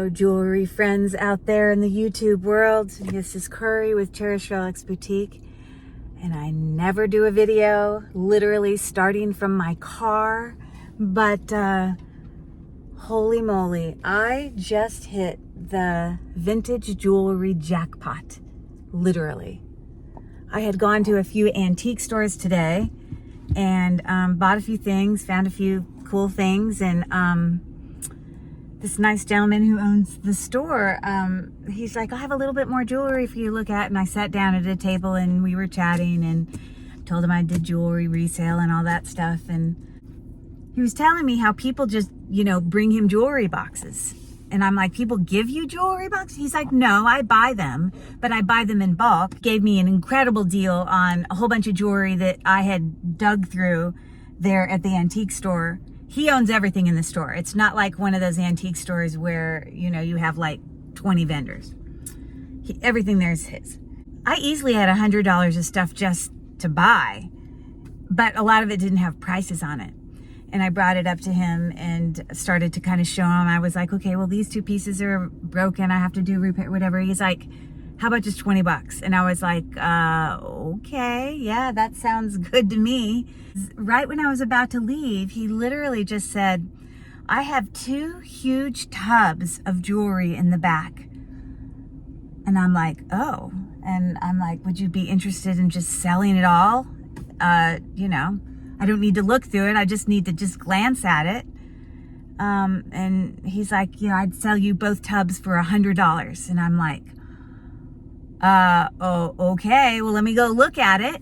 Hello, jewelry friends out there in the YouTube world. This is Curry with Cherished Relics Boutique, and I never do a video literally starting from my car, but holy moly, I just hit the vintage jewelry jackpot, literally. I had gone to a few antique stores today and bought a few things, found a few cool things, and this nice gentleman who owns the store, he's like, I have a little bit more jewelry for you to look at. And I sat down at a table and we were chatting and told him I did jewelry resale and all that stuff. And he was telling me how people just, bring him jewelry boxes. And I'm like, people give you jewelry boxes? He's like, no, I buy them, but I buy them in bulk. Gave me an incredible deal on a whole bunch of jewelry that I had dug through there at the antique store. He owns everything in the store. It's not like one of those antique stores where, you have like 20 vendors. Everything there is his. I easily had $100 of stuff just to buy, but a lot of it didn't have prices on it. And I brought it up to him and started to kind of show him. I was like, okay, well, these two pieces are broken. I have to do repair, whatever. He's like, how about just $20? And I was like, okay, yeah, that sounds good to me. Right when I was about to leave, he literally just said, I have 2 huge tubs of jewelry in the back. And I'm like, oh. And I'm like, would you be interested in just selling it all? I don't need to look through it. I just need to just glance at it. And he's like, I'd sell you both tubs for $100. And I'm like, oh, okay, well, let me go look at it.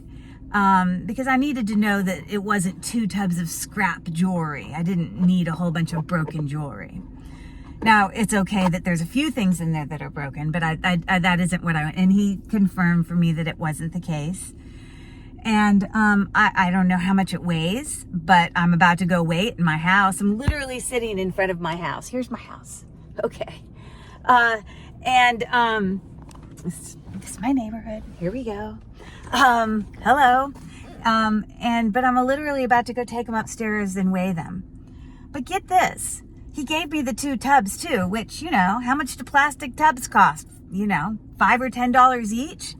Because I needed to know that it wasn't 2 tubs of scrap jewelry. I didn't need a whole bunch of broken jewelry. Now, it's okay that there's a few things in there that are broken, but I that isn't what I want. And he confirmed for me that it wasn't the case. And I don't know how much it weighs, but I'm about to go weigh it in my house. I'm literally sitting in front of my house. Here's my house. Okay. This is my neighborhood. Here we go. Hello. But I'm literally about to go take them upstairs and weigh them. But get this. He gave me the 2 tubs too, which, how much do plastic tubs cost? $5 or $10 each?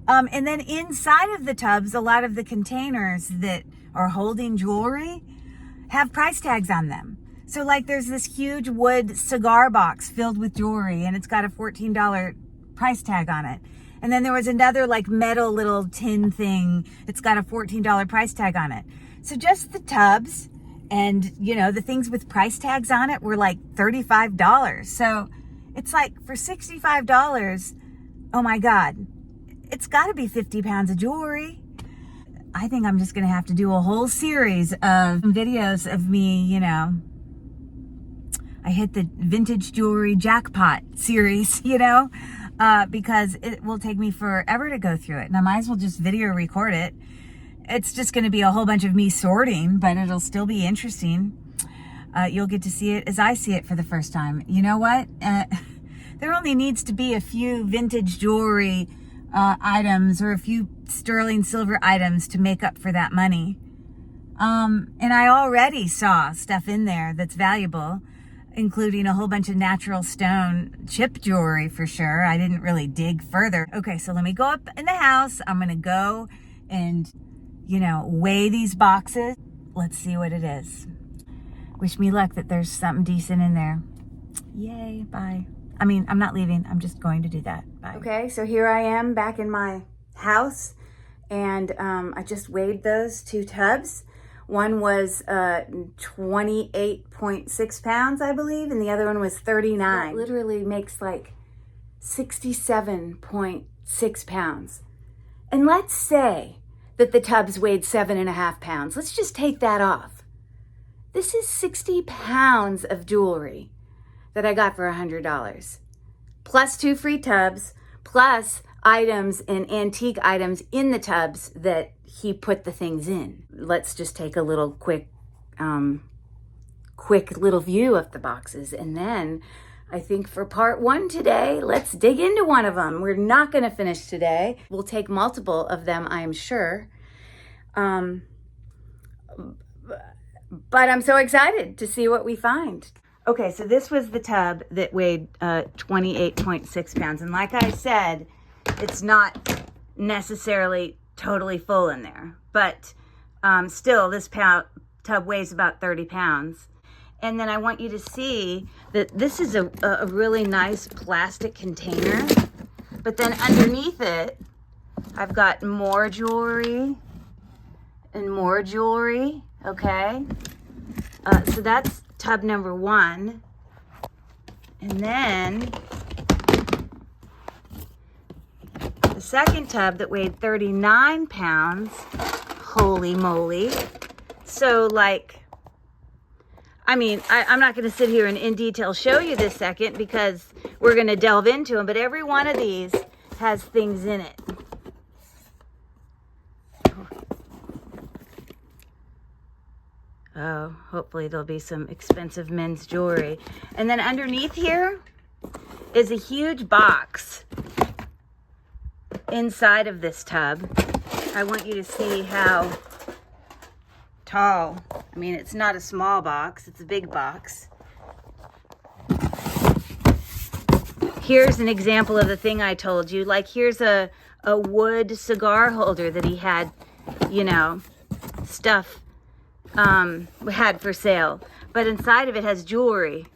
And then inside of the tubs, a lot of the containers that are holding jewelry have price tags on them. So like there's this huge wood cigar box filled with jewelry and it's got a $14 price tag on it. And then there was another like metal little tin thing. It's got a $14 price tag on it. So just the tubs and, the things with price tags on it were like $35. So it's like for $65, oh my God, it's got to be 50 pounds of jewelry. I think I'm just going to have to do a whole series of videos of me, I hit the vintage jewelry jackpot series, because it will take me forever to go through it. And I might as well just video record it. It's just going to be a whole bunch of me sorting, but it'll still be interesting. You'll get to see it as I see it for the first time. You know what? There only needs to be a few vintage jewelry items or a few sterling silver items to make up for that money. And I already saw stuff in there that's valuable, including a whole bunch of natural stone chip jewelry for sure. I didn't really dig further. Okay, so let me go up in the house. I'm going to go and, weigh these boxes. Let's see what it is. Wish me luck that there's something decent in there. Yay, bye. I'm not leaving. I'm just going to do that. Bye. Okay, so here I am back in my house, and I just weighed those 2 tubs. One was 28.6 pounds, I believe, and the other one was 39. It literally makes like 67.6 pounds. And let's say that the tubs weighed 7.5 pounds. Let's just take that off. This is 60 pounds of jewelry that I got for $100, plus 2 free tubs, plus items and antique items in the tubs that he put the things in. Let's just take a little quick little view of the boxes. And then I think for part 1 today, let's dig into one of them. We're not going to finish today. We'll take multiple of them, I'm sure. But I'm so excited to see what we find. Okay, so this was the tub that weighed 28.6 pounds. And like I said, it's not necessarily totally full in there. But still, this tub weighs about 30 pounds. And then I want you to see that this is a really nice plastic container. But then underneath it, I've got more jewelry and more jewelry, okay? So that's tub number 1. And then the second tub that weighed 39 pounds, holy moly. So like, I mean, I'm not going to sit here and in detail show you this second because we're going to delve into them, but every one of these has things in it. Oh, hopefully there'll be some expensive men's jewelry. And then underneath here is a huge box inside of this tub. I want you to see how tall. I mean, it's not a small box, it's a big box. Here's an example of the thing I told you. Like, here's a wood cigar holder that he had, you know, stuff had for sale. But inside of it has jewelry.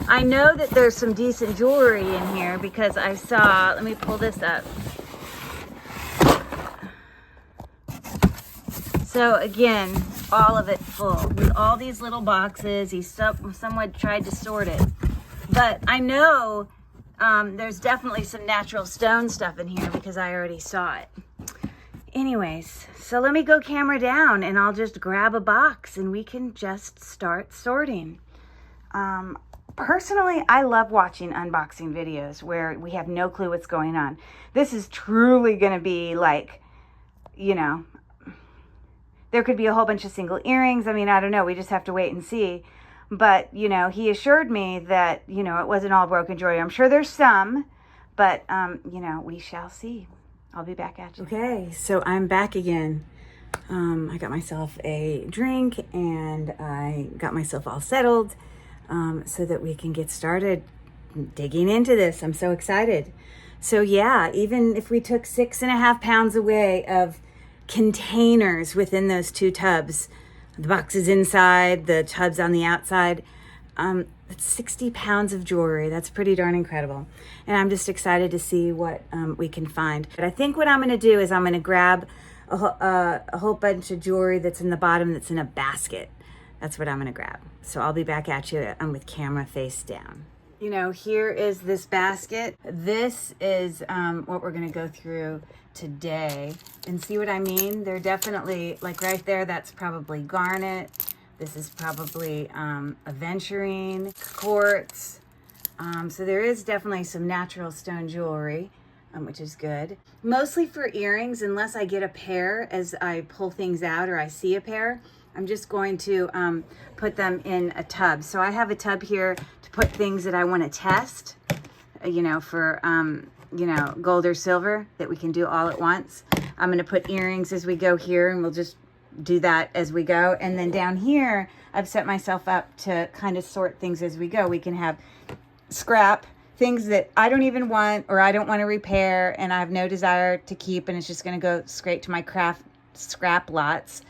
I know that there's some decent jewelry in here because I saw, let me pull this up. So again, all of it full with all these little boxes. Someone tried to sort it, but I know there's definitely some natural stone stuff in here because I already saw it. Anyways, so let me go camera down and I'll just grab a box and we can just start sorting. Personally, I love watching unboxing videos where we have no clue what's going on. This is truly going to be like, you know, there could be a whole bunch of single earrings. I mean, I don't know. We just have to wait and see. But, you know, he assured me that, you know, it wasn't all broken jewelry. I'm sure there's some, but, you know, we shall see. I'll be back at you. Okay, so I'm back again. I got myself a drink and I got myself all settled so that we can get started digging into this. I'm so excited. So yeah, even if we took 6.5 pounds away of containers within those 2 tubs, the boxes inside, the tubs on the outside, that's 60 pounds of jewelry. That's pretty darn incredible. And I'm just excited to see what we can find. But I think what I'm going to do is I'm going to grab a whole bunch of jewelry that's in the bottom that's in a basket. That's what I'm going to grab. So I'll be back at you with camera face down. You know, here is this basket. This is what we're going to go through today. And see what I mean? They're definitely, like right there, that's probably garnet. This is probably aventurine, quartz. So there is definitely some natural stone jewelry, which is good. Mostly for earrings, unless I get a pair as I pull things out or I see a pair, I'm just going to put them in a tub. So I have a tub here to put things that I want to test, you know, for, you know, gold or silver that we can do all at once. I'm going to put earrings as we go here, and we'll just do that as we go. And then down here, I've set myself up to kind of sort things as we go. We can have scrap, things that I don't even want or I don't want to repair and I have no desire to keep, and it's just going to go straight to my craft scrap lots.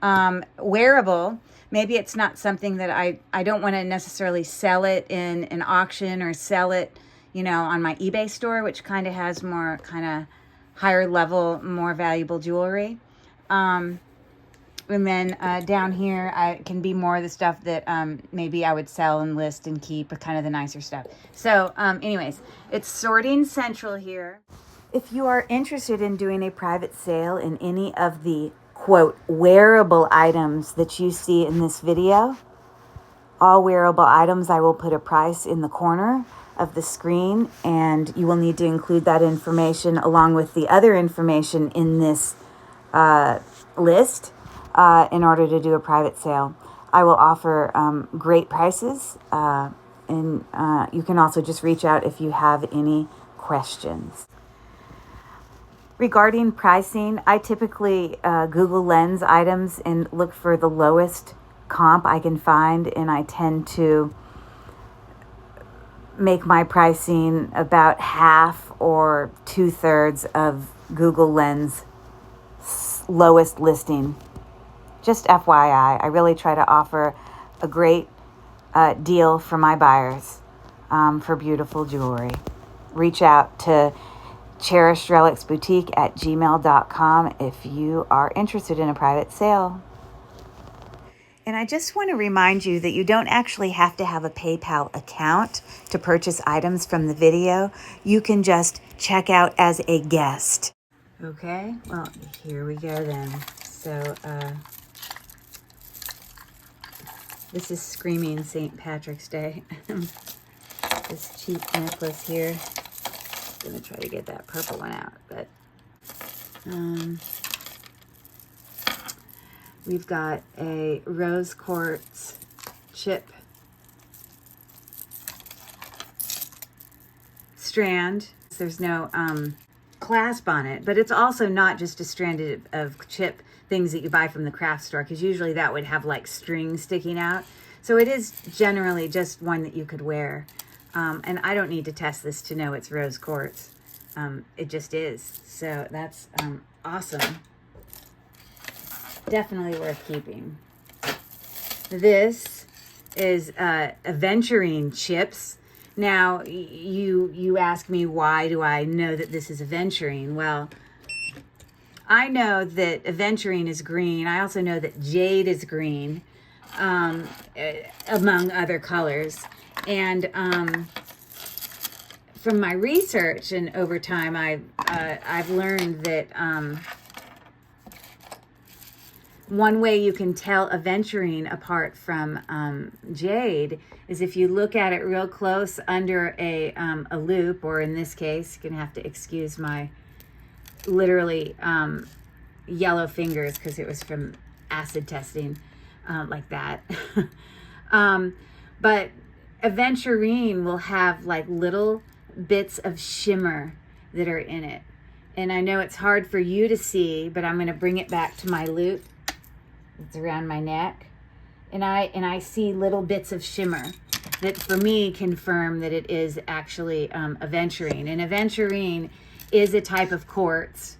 Wearable, maybe it's not something that I don't want to necessarily sell it in an auction or sell it, you know, on my eBay store, which kind of has more kind of higher level, more valuable jewelry. And then down here, I can be more of the stuff that maybe I would sell and list and keep, kind of the nicer stuff. So anyways, it's sorting central here. If you are interested in doing a private sale in any of the, quote, wearable items that you see in this video, all wearable items, I will put a price in the corner of the screen, and you will need to include that information along with the other information in this list in order to do a private sale. I will offer great prices, and you can also just reach out if you have any questions. Regarding pricing, I typically Google Lens items and look for the lowest comp I can find, and I tend to make my pricing about half or 2/3 of Google Lens lowest listing. Just FYI, I really try to offer a great deal for my buyers for beautiful jewelry. Reach out to Cherished Relics Boutique at gmail.com if you are interested in a private sale. And I just want to remind you that you don't actually have to have a PayPal account to purchase items from the video. You can just check out as a guest. Okay, well, here we go then. So, this is screaming St. Patrick's Day. This cheap necklace here. I'm gonna try to get that purple one out, but we've got a rose quartz chip strand. There's no clasp on it, but it's also not just a strand of chip things that you buy from the craft store, because usually that would have like string sticking out. So it is generally just one that you could wear. And I don't need to test this to know it's rose quartz. It just is. So that's awesome. Definitely worth keeping. This is aventurine chips. Now, you ask me, why do I know that this is aventurine? Well, I know that aventurine is green. I also know that jade is green, among other colors. And from my research and over time, I've learned that one way you can tell aventurine apart from jade is if you look at it real close under a loop, or in this case, you're gonna have to excuse my literally yellow fingers because it was from acid testing, like that. But aventurine will have like little bits of shimmer that are in it. And I know it's hard for you to see, but I'm going to bring it back to my loop. It's around my neck. And I see little bits of shimmer that for me confirm that it is actually aventurine. And aventurine is a type of quartz.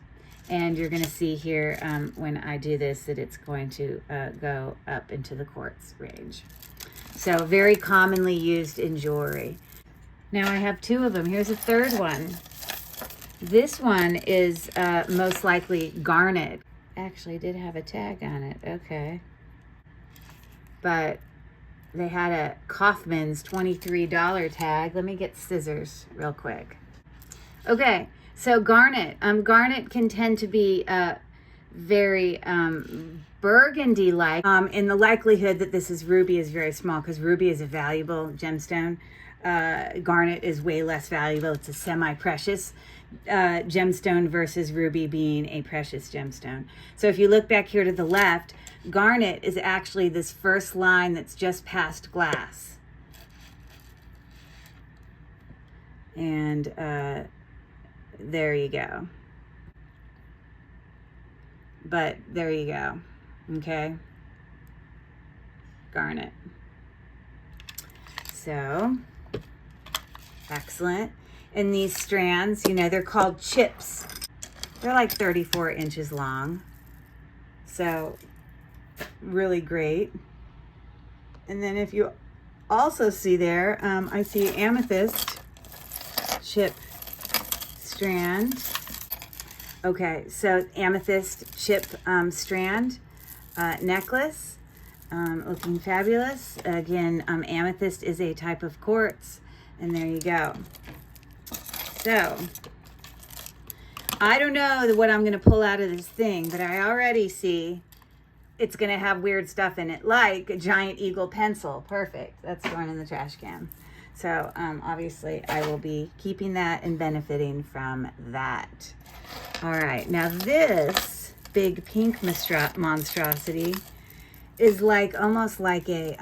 And you're going to see here when I do this that it's going to go up into the quartz range. So very commonly used in jewelry. Now I have two of them. Here's a third one. This one is most likely garnet. Actually did have a tag on it. Okay. But they had a Kaufman's $23 tag. Let me get scissors real quick. Okay. So garnet. Garnet can tend to be very burgundy-like. In the likelihood that this is ruby is very small, because ruby is a valuable gemstone. Garnet is way less valuable. It's a semi-precious gemstone versus ruby being a precious gemstone. So if you look back here to the left, garnet is actually this first line that's just past glass. And there you go. But there you go. Okay. Garnet. So, excellent. And these strands, you know, they're called chips. They're like 34 inches long. So, really great. And then if you also see there, I see amethyst chip strand. Okay, so amethyst chip strand necklace, looking fabulous. Again, amethyst is a type of quartz, and there you go. So, I don't know what I'm going to pull out of this thing, but I already see it's going to have weird stuff in it, like a giant eagle pencil. Perfect. That's going in the trash can. So, obviously, I will be keeping that and benefiting from that. All right, now this big pink monstrosity is like almost like a,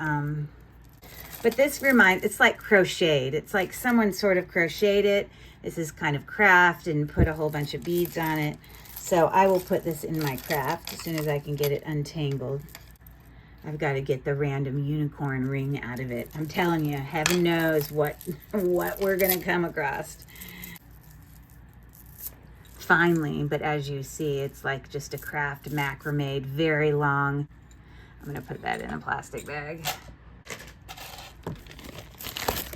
but this it's like crocheted. It's like someone sort of crocheted it. This is kind of craft and put a whole bunch of beads on it. So I will put this in my craft as soon as I can get it untangled. I've got to get the random unicorn ring out of it. I'm telling you, heaven knows what we're going to come across. Finally, but as you see, it's like just a craft macrame, very long. I'm going to put that in a plastic bag.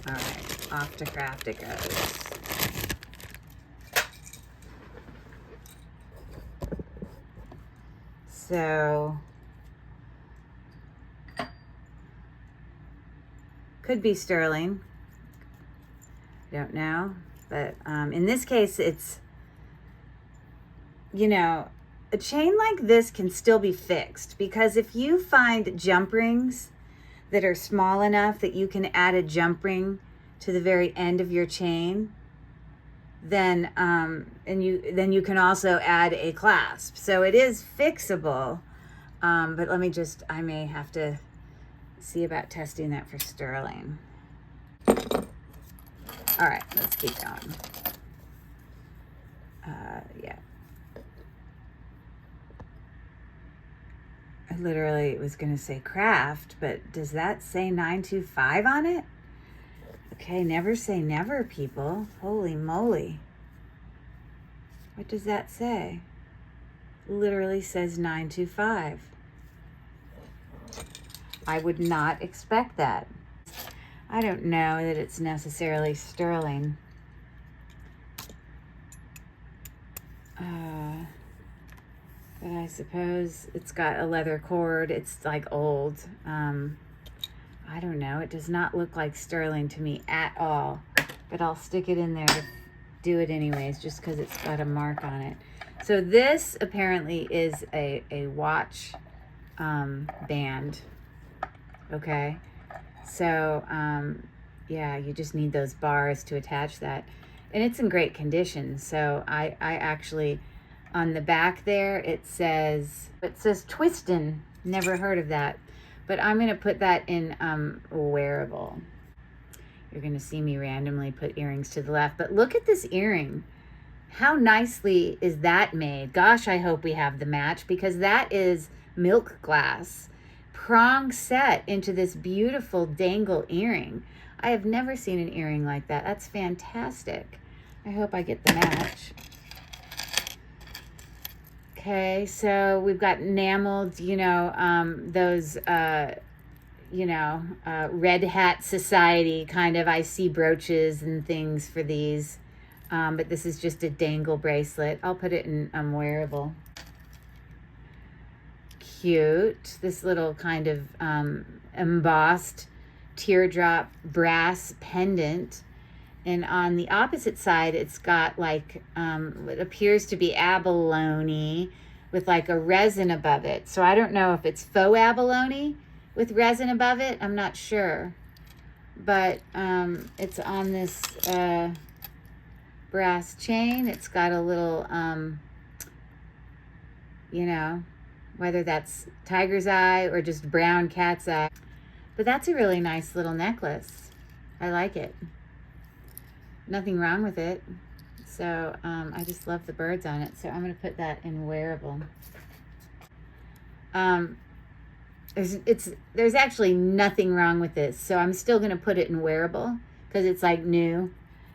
All right, off to craft it goes. So, could be sterling. Don't know, but in this case, it's, you know, a chain like this can still be fixed, because if you find jump rings that are small enough that you can add a jump ring to the very end of your chain, then then you can also add a clasp. So it is fixable, but let me just, I may have to see about testing that for sterling. All right, let's keep going. Yeah. I literally was going to say craft, but does that say 925 on it? Okay, never say never, people. Holy moly. What does that say? It literally says 925. I would not expect that. I don't know that it's necessarily sterling. But I suppose it's got a leather cord. It's like old. I don't know. It does not look like sterling to me at all. But I'll stick it in there to do it anyways, just because it's got a mark on it. So this apparently is a watch band. Okay. So, yeah, you just need those bars to attach that. And it's in great condition. So I actually... on the back there, it says Twistin'. Never heard of that. But I'm going to put that in wearable. You're going to see me randomly put earrings to the left. But look at this earring. How nicely is that made? Gosh, I hope we have the match, because that is milk glass. Prong set into this beautiful dangle earring. I have never seen an earring like that. That's fantastic. I hope I get the match. Okay, so we've got enameled, you know, those, you know, Red Hat Society kind of, I see brooches and things for these. But this is just a dangle bracelet. I'll put it in wearable. Cute. This little kind of embossed teardrop brass pendant. And on the opposite side, it's got like what appears to be abalone with like a resin above it. So I don't know if it's faux abalone with resin above it. I'm not sure. But it's on this brass chain. It's got a little, you know, whether that's tiger's eye or just brown cat's eye. But that's a really nice little necklace. I like it. Nothing wrong with it. So I just love the birds on it. So I'm going to put that in wearable. There's actually nothing wrong with this. So I'm still going to put it in wearable because it's like new.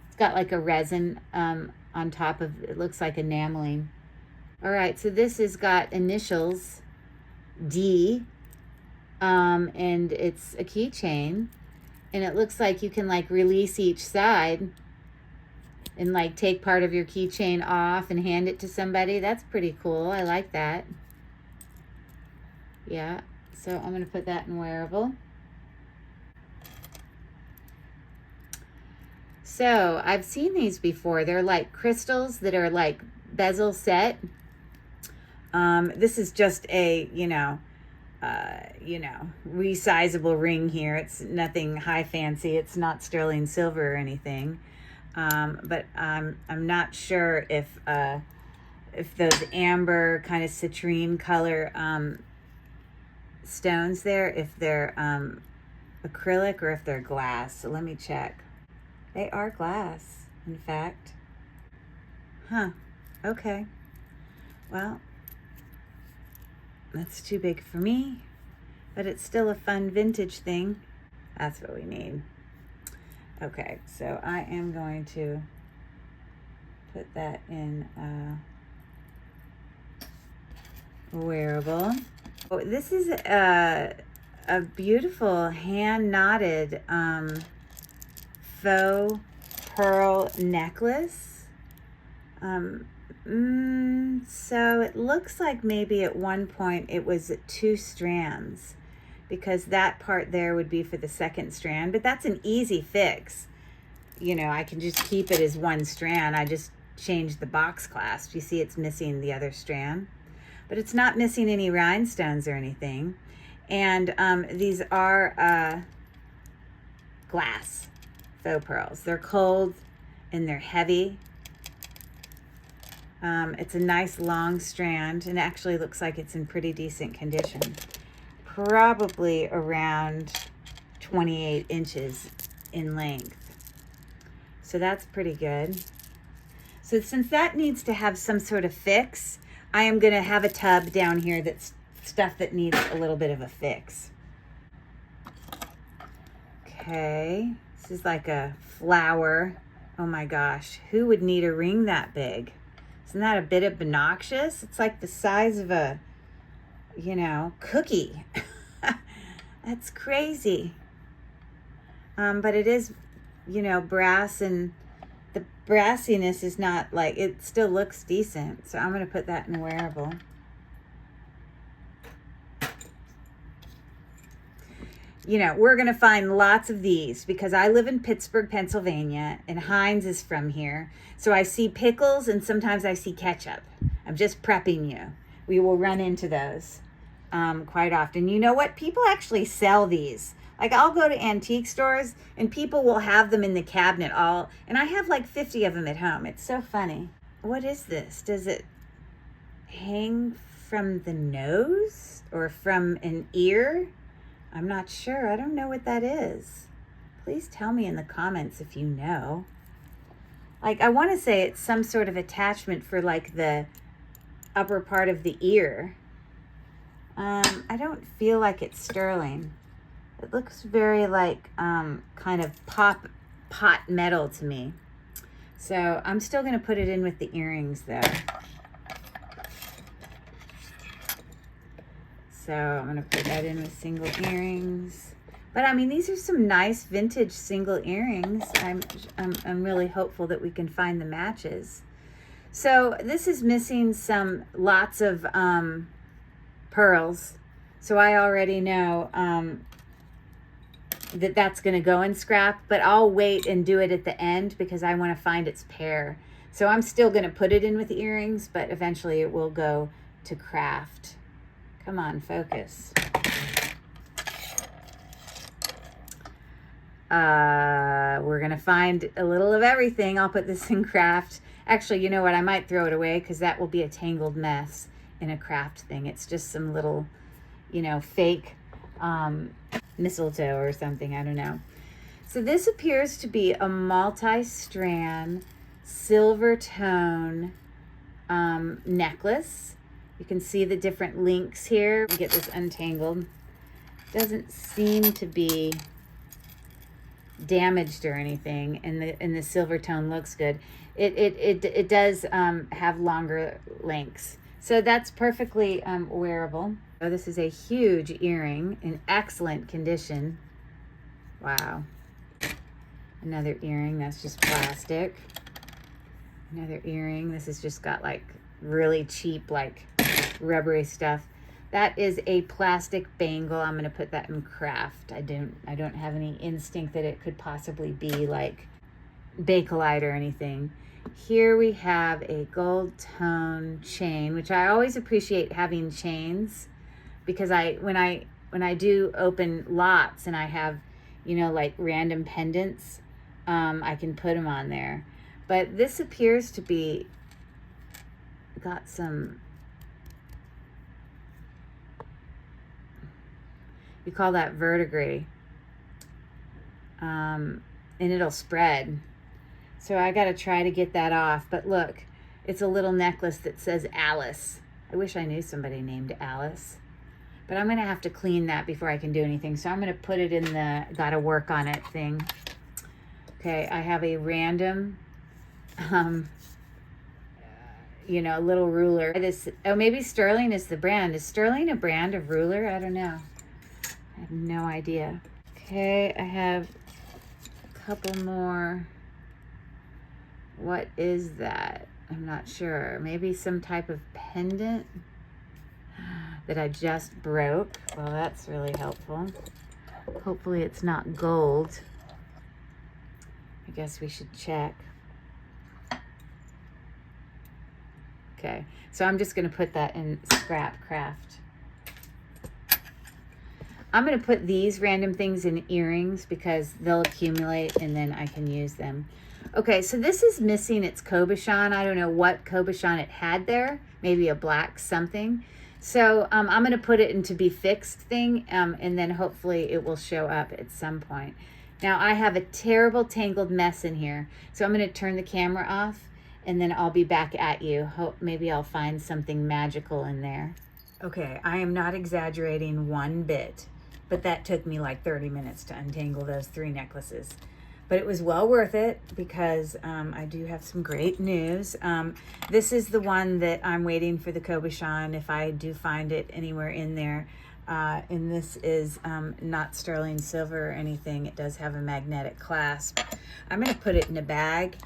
It's got like a resin on top of it. Looks like enameling. All right. So this has got initials D. And it's a keychain. And it looks like you can like release each side and like take part of your keychain off and hand it to somebody. That's pretty cool. I like that. Yeah, so I'm gonna put that in wearable. So I've seen these before. They're like crystals that are like bezel set. This is just a, you know, resizable ring here. It's nothing high fancy. It's not sterling silver or anything. But I'm not sure if those amber kind of citrine color stones there, if they're acrylic or if they're glass. So let me check. They are glass, in fact. Huh. Okay. Well, that's too big for me. but it's still a fun vintage thing. That's what we need. Okay, so I am going to put that in wearable. Oh, this is a beautiful hand knotted faux pearl necklace. So it looks like maybe at one point it was 2 strands, because that part there would be for the second strand, but that's an easy fix. You know, I can just keep it as 1 strand. I just changed the box clasp. You see it's missing the other strand, but it's not missing any rhinestones or anything. And these are glass faux pearls. They're cold and they're heavy. It's a nice long strand, and actually looks like it's in pretty decent condition. Probably around 28 inches in length. So that's pretty good. So since that needs to have some sort of fix, I am going to have a tub down here that's stuff that needs a little bit of a fix. Okay, this is like a flower. Oh my gosh, who would need a ring that big? Isn't that a bit obnoxious? It's like the size of a, you know, cookie. That's crazy. But it is, you know, brass, and the brassiness is not like, it still looks decent. So I'm going to put that in wearable. You know, we're going to find lots of these because I live in Pittsburgh, Pennsylvania, and Heinz is from here. So I see pickles and sometimes I see ketchup. I'm just prepping you. We will run into those quite often. You know what? People actually sell these. Like, I'll go to antique stores and people will have them in the cabinet and I have like 50 of them at home. It's so funny. What is this? Does it hang from the nose or from an ear? I'm not sure. I don't know what that is. Please tell me in the comments if you know. Like, I want to say it's some sort of attachment for like the upper part of the ear. I don't feel like it's sterling. It looks very like kind of pot metal to me. So I'm still going to put it in with the earrings though. So I'm going to put that in with single earrings. But I mean, these are some nice vintage single earrings. I'm really hopeful that we can find the matches. So this is missing lots of pearls. So I already know that's going to go in scrap, but I'll wait and do it at the end because I want to find its pair. So I'm still going to put it in with the earrings, but eventually it will go to craft. Come on, focus. We're going to find a little of everything. I'll put this in craft. Actually, you know what? I might throw it away because that will be a tangled mess in a craft thing. It's just some little, you know, fake mistletoe or something. I don't know. So this appears to be a multi-strand silver tone necklace. You can see the different links here. We get this untangled. Doesn't seem to be damaged or anything, and the silver tone looks good. It does have longer links, so that's perfectly wearable. So this is a huge earring in excellent condition. Wow. Another earring that's just plastic. Another earring. This has just got like really cheap, like rubbery stuff. That is a plastic bangle. I'm going to put that in craft. I don't have any instinct that it could possibly be like Bakelite or anything. Here we have a gold tone chain, which I always appreciate having chains because when I do open lots and I have, you know, like random pendants, I can put them on there. But this appears to be got some, you call that verdigris, and it'll spread. So I got to try to get that off. But look, it's a little necklace that says Alice. I wish I knew somebody named Alice. but I'm going to have to clean that before I can do anything. So I'm going to put it in the gotta work on it thing. Okay, I have a random, you know, little ruler. This, oh, maybe Sterling is the brand. Is Sterling a brand of ruler? I don't know. I have no idea. Okay, I have a couple more. What is that? I'm not sure. Maybe some type of pendant that I just broke. Well, that's really helpful. Hopefully it's not gold. I guess we should check. Okay, so I'm just going to put that in scrap craft. I'm going to put these random things in earrings because they'll accumulate and then I can use them. Okay, so this is missing its cabochon. I don't know what cabochon it had there. Maybe a black something. So I'm going to put it into be fixed thing, and then hopefully it will show up at some point. Now I have a terrible tangled mess in here. So I'm going to turn the camera off and then I'll be back at you. Hope maybe I'll find something magical in there. Okay, I am not exaggerating one bit, but that took me like 30 minutes to untangle those 3 necklaces. But it was well worth it because I do have some great news. This is the one that I'm waiting for the cabochon if I do find it anywhere in there. And this is not sterling silver or anything. It does have a magnetic clasp. I'm going to put it in a bag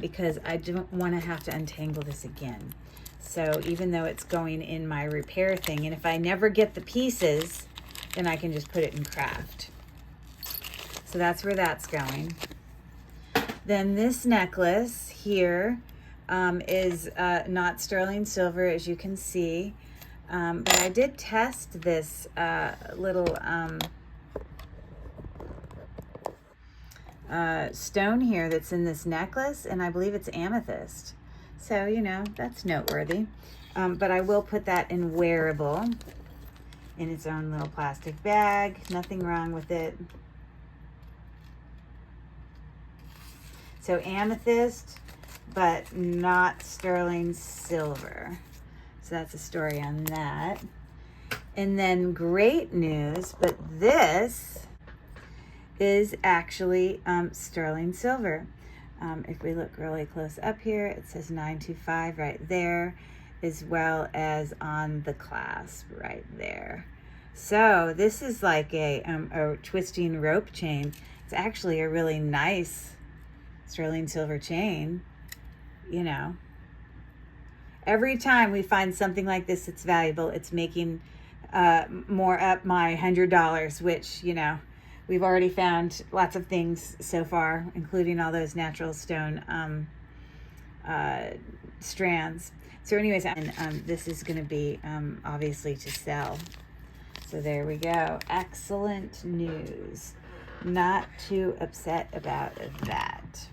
because I don't want to have to untangle this again. So even though it's going in my repair thing, and if I never get the pieces, then I can just put it in craft. So that's where that's going. Then this necklace here is not sterling silver, as you can see. But I did test this little stone here that's in this necklace, and I believe it's amethyst. So, you know, that's noteworthy. But I will put that in wearable in its own little plastic bag. Nothing wrong with it. So amethyst, but not sterling silver. So that's a story on that. And then great news, but this is actually sterling silver. If we look really close up here, it says 925 right there, as well as on the clasp right there. So this is like a twisting rope chain. It's actually a really nice sterling silver chain, you know. Every time we find something like this that's valuable, it's making more up my $100, which, you know, we've already found lots of things so far, including all those natural stone strands. So anyways, this is going to be obviously to sell. So there we go. Excellent news. Not too upset about that.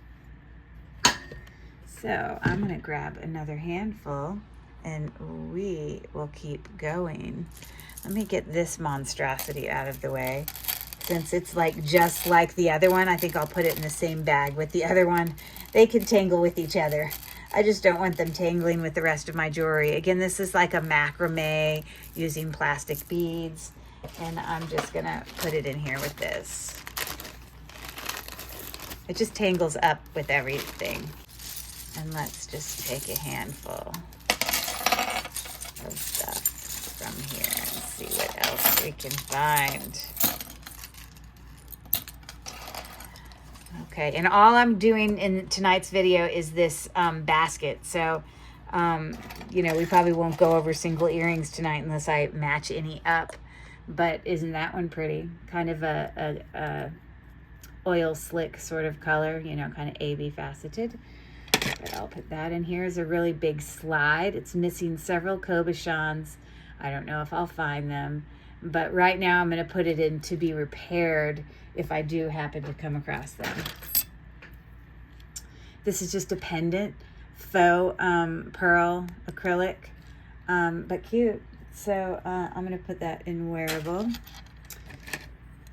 So I'm going to grab another handful and we will keep going. Let me get this monstrosity out of the way. Since it's like just like the other one, I think I'll put it in the same bag with the other one. They can tangle with each other. I just don't want them tangling with the rest of my jewelry. Again, this is like a macrame using plastic beads. And I'm just going to put it in here with this. It just tangles up with everything. And let's just take a handful of stuff from here and see what else we can find. Okay, and all I'm doing in tonight's video is this basket. So, you know, we probably won't go over single earrings tonight unless I match any up. But isn't that one pretty? Kind of a oil slick sort of color, you know, kind of AB faceted. But I'll put that in here as a really big slide. It's missing several cabochons. I don't know if I'll find them. But right now I'm going to put it in to be repaired if I do happen to come across them. This is just a pendant, faux pearl acrylic, but cute. So I'm going to put that in wearable.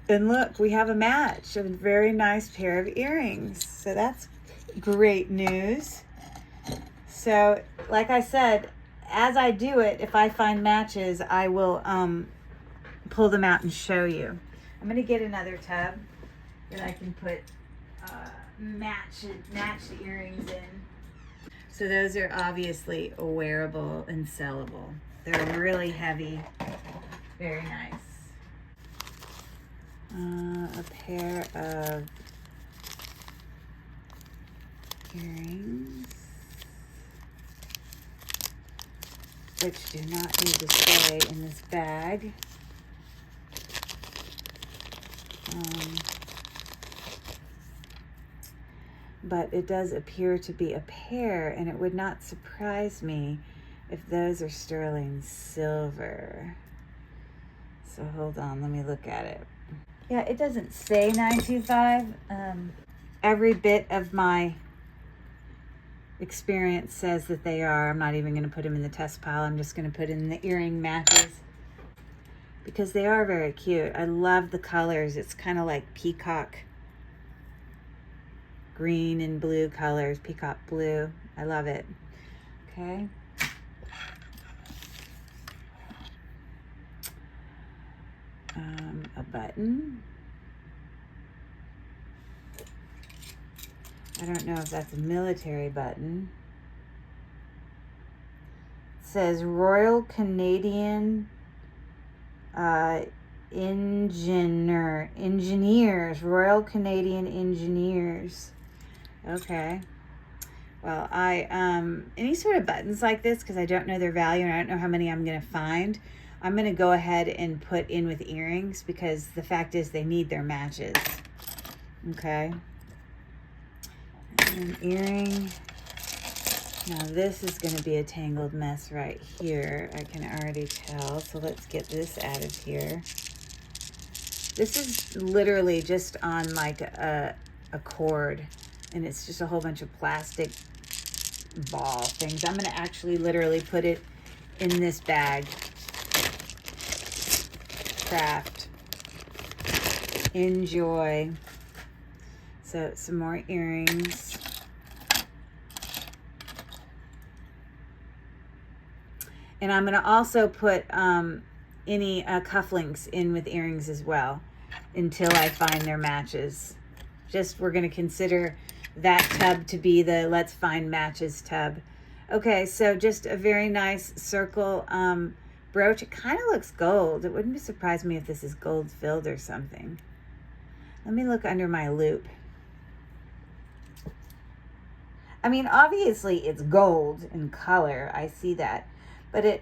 And look, we have a match, a very nice pair of earrings. So that's great news. So like I said, as I do it, if I find matches, I will pull them out and show you. I'm gonna get another tub that I can put match the earrings in. So those are obviously wearable and sellable. They're really heavy, very nice. A pair of earrings, which do not need to stay in this bag. But it does appear to be a pair, and it would not surprise me if those are sterling silver. So hold on, let me look at it. Yeah, it doesn't say 925. Every bit of my experience says that they are. I'm not even going to put them in the test pile. I'm just going to put in the earring matches because they are very cute. I love the colors. It's kind of like peacock green and blue colors, peacock blue. I love it. Okay. A button. I don't know if that's a military button. It says Royal Canadian Engineers, Royal Canadian Engineers. Okay. Well, any sort of buttons like this, because I don't know their value and I don't know how many I'm going to find, I'm going to go ahead and put in with earrings because the fact is they need their matches. Okay. And an earring. Now this is going to be a tangled mess right here. I can already tell. So let's get this out of here. This is literally just on like a cord. And it's just a whole bunch of plastic ball things. I'm going to actually literally put it in this bag. Craft. Enjoy. So some more earrings. And I'm going to also put any cufflinks in with earrings as well until I find their matches. We're going to consider that tub to be the Let's Find Matches tub. Okay, so just a very nice circle brooch. It kind of looks gold. It wouldn't surprise me if this is gold filled or something. Let me look under my loop. I mean, obviously it's gold in color. I see that. But it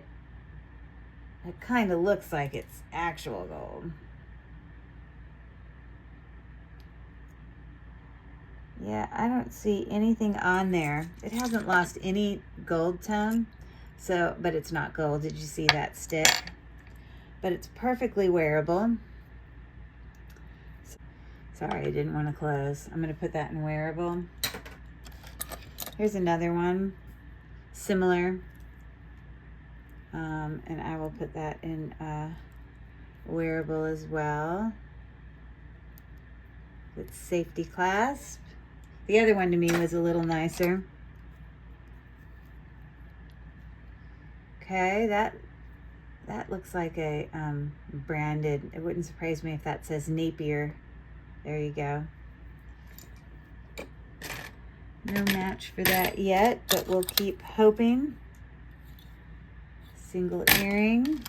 kind of looks like it's actual gold. Yeah, I don't see anything on there. It hasn't lost any gold tone, but it's not gold. Did you see that stick? But it's perfectly wearable. Sorry, I didn't want to close. I'm going to put that in wearable. Here's another one, similar. And I will put that in wearable as well. With safety clasp. The other one to me was a little nicer. Okay, that looks like a branded. It wouldn't surprise me if that says Napier. There you go. No match for that yet, but we'll keep hoping. Single earring.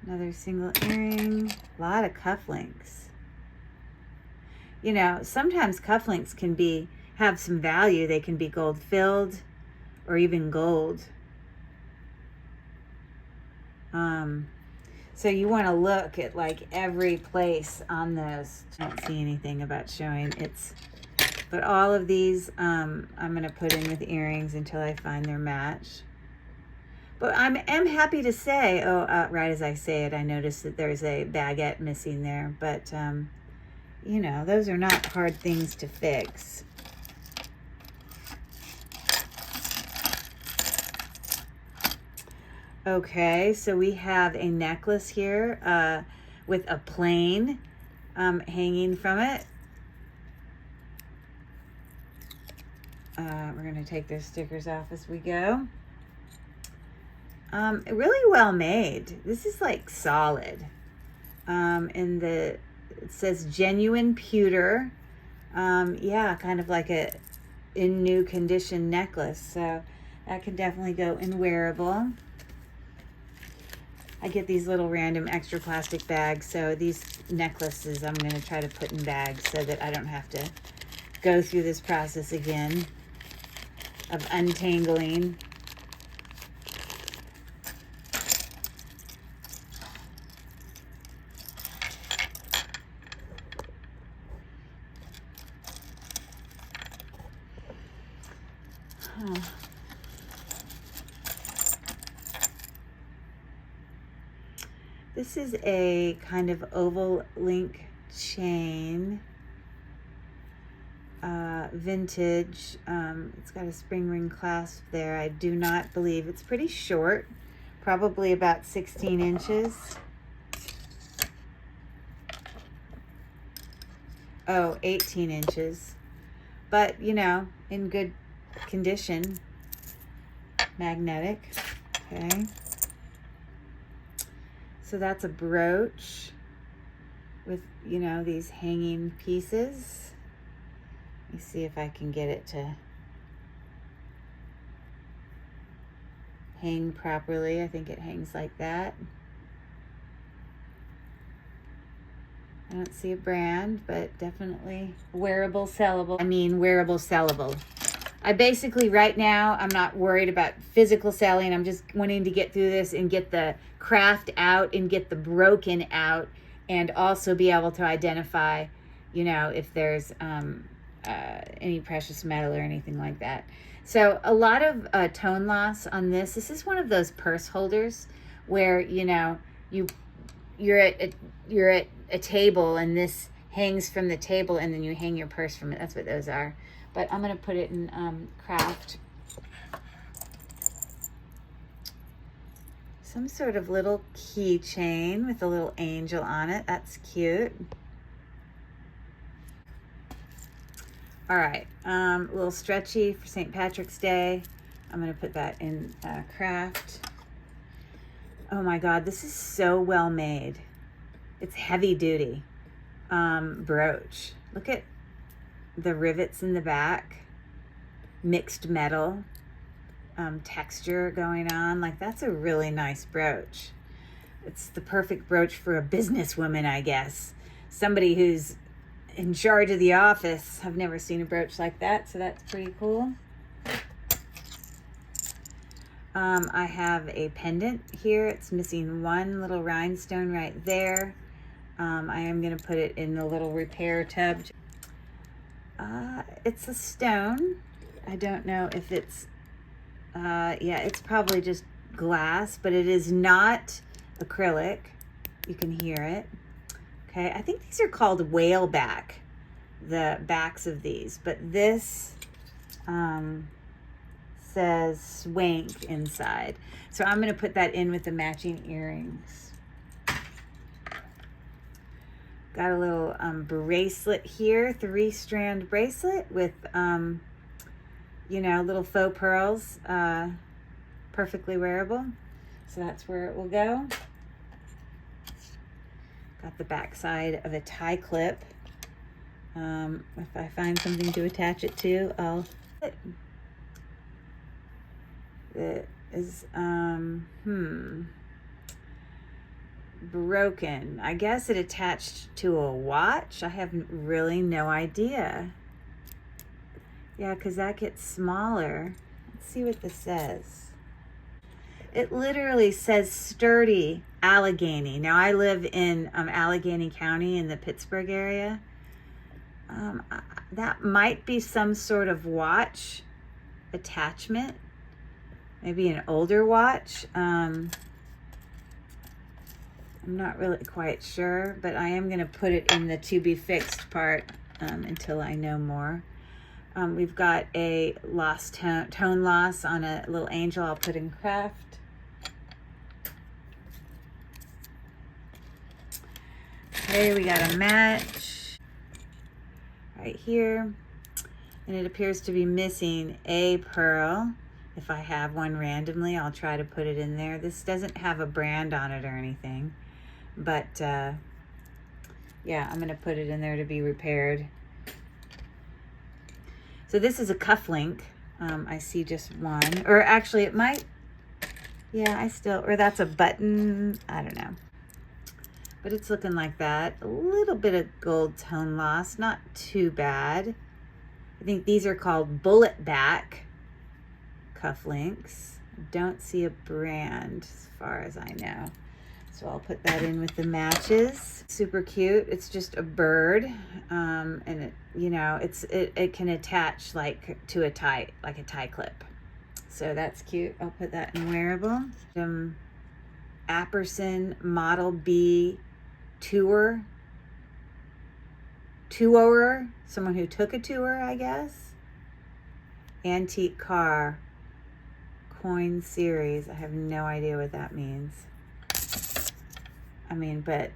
Another single earring. A lot of cufflinks. You know, sometimes cufflinks can have some value. They can be gold filled or even gold. So you want to look at like every place on those. I don't see anything about showing but all of these I'm going to put in with earrings until I find their match. But I am happy to say, right as I say it, I noticed that there's a baguette missing there. But, you know, those are not hard things to fix. Okay, so we have a necklace here with a plane hanging from it. We're going to take those stickers off as we go. Really well made. This is like solid. It says genuine pewter. Yeah, kind of like a in new condition necklace. So that could definitely go in wearable. I get these little random extra plastic bags, so these necklaces I'm going to try to put in bags so that I don't have to go through this process again of untangling. This is a kind of oval link chain, vintage. It's got a spring ring clasp there. I do not believe it's pretty short, probably about 16 inches. Oh, 18 inches, but you know, in good condition. Magnetic. Okay. So that's a brooch with, you know, these hanging pieces. Let me see if I can get it to hang properly. I think it hangs like that. I don't see a brand, but definitely wearable, sellable. I mean, wearable, sellable. I basically, right now, I'm not worried about physical selling. I'm just wanting to get through this and get the craft out and get the broken out, and also be able to identify, you know, if there's any precious metal or anything like that. So a lot of tone loss on this. This is one of those purse holders where, you know, you're at a table and this hangs from the table and then you hang your purse from it. That's what those are. But I'm going to put it in craft. Some sort of little keychain with a little angel on it. That's cute. All right, a little stretchy for St. Patrick's Day. I'm going to put that in craft. Oh my God, this is so well made. It's heavy duty brooch. Look at the rivets in the back, mixed metal texture going on. Like, that's a really nice brooch. It's the perfect brooch for a businesswoman, I guess. Somebody who's in charge of the office. I've never seen a brooch like that, so that's pretty cool. I have a pendant here. It's missing one little rhinestone right there. I am going to put it in the little repair tub. It's a stone. I don't know if it's, yeah, it's probably just glass, but it is not acrylic. You can hear it. Okay, I think these are called whaleback, the backs of these, but this says swank inside. So I'm going to put that in with the matching earrings. Got a little bracelet here, 3-strand bracelet with, you know, little faux pearls, perfectly wearable. So that's where it will go. Got the back side of a tie clip. If I find something to attach it to, I'll. It is, broken. I guess it attached to a watch. I have really no idea. Yeah, because that gets smaller. Let's see what this says. It literally says sturdy Allegheny. Now, I live in Allegheny County in the Pittsburgh area. That might be some sort of watch attachment. Maybe an older watch. I'm not really quite sure, but I am going to put it in the to be fixed part until I know more. We've got a tone loss on a little angel I'll put in craft. Okay, we got a match right here, and it appears to be missing a pearl. If I have one randomly, I'll try to put it in there. This doesn't have a brand on it or anything, but yeah, I'm gonna put it in there to be repaired. So this is a cufflink. I see just one, or actually it might, yeah, or that's a button, I don't know. But it's looking like that. A little bit of gold tone loss, not too bad. I think these are called bullet back cufflinks. Don't see a brand as far as I know. So I'll put that in with the matches. Super cute. It's just a bird, and it, you know, it can attach like to a tie, like a tie clip. So that's cute. I'll put that in wearable. Apperson Model B tourer, someone who took a tour, I guess. Antique car coin series. I have no idea what that means. I mean, but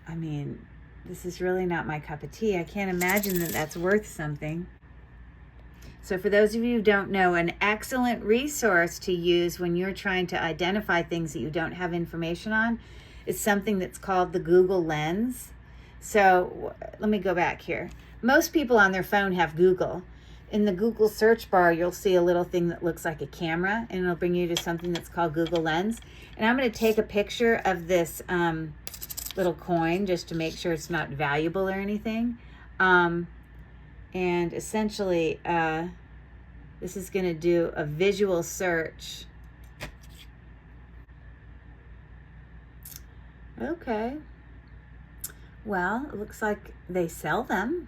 I mean, this is really not my cup of tea. I can't imagine that that's worth something. So for those of you who don't know, an excellent resource to use when you're trying to identify things that you don't have information on is something that's called the Google Lens. So let me go back here. Most people on their phone have Google. In the Google search bar, you'll see a little thing that looks like a camera, and it'll bring you to something that's called Google Lens. And I'm going to take a picture of this little coin just to make sure it's not valuable or anything. And essentially, this is going to do a visual search. Okay. Well, it looks like they sell them.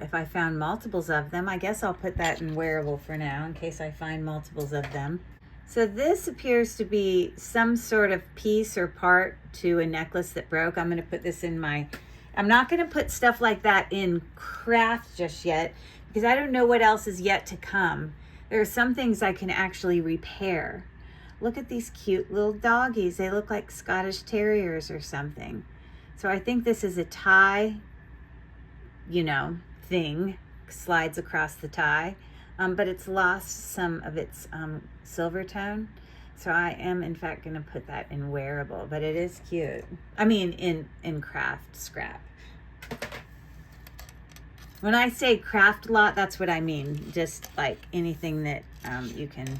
If I found multiples of them, I guess I'll put that in wearable for now in case I find multiples of them. So this appears to be some sort of piece or part to a necklace that broke. I'm going to put this in my, I'm not going to put stuff like that in craft just yet because I don't know what else is yet to come. There are some things I can actually repair. Look at these cute little doggies. They look like Scottish Terriers or something. So I think this is a tie, you know, thing, slides across the tie, but it's lost some of its silver tone. So I am in fact going to put that in wearable, but it is cute. I mean, in craft scrap. When I say craft lot, that's what I mean. Just like anything that you can.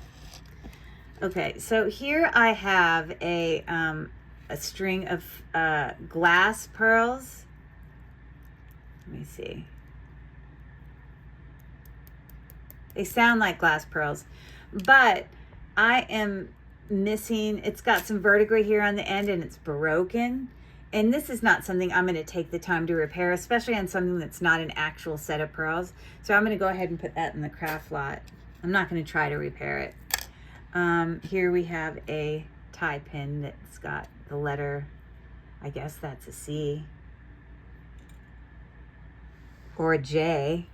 Okay, so here I have a string of glass pearls. Let me see. They sound like glass pearls, but I am missing, it's got some verdigris here on the end and it's broken. And this is not something I'm going to take the time to repair, especially on something that's not an actual set of pearls. So I'm going to go ahead and put that in the craft lot. I'm not going to try to repair it. Here we have a tie pin that's got the letter, I guess that's a C. Or a J.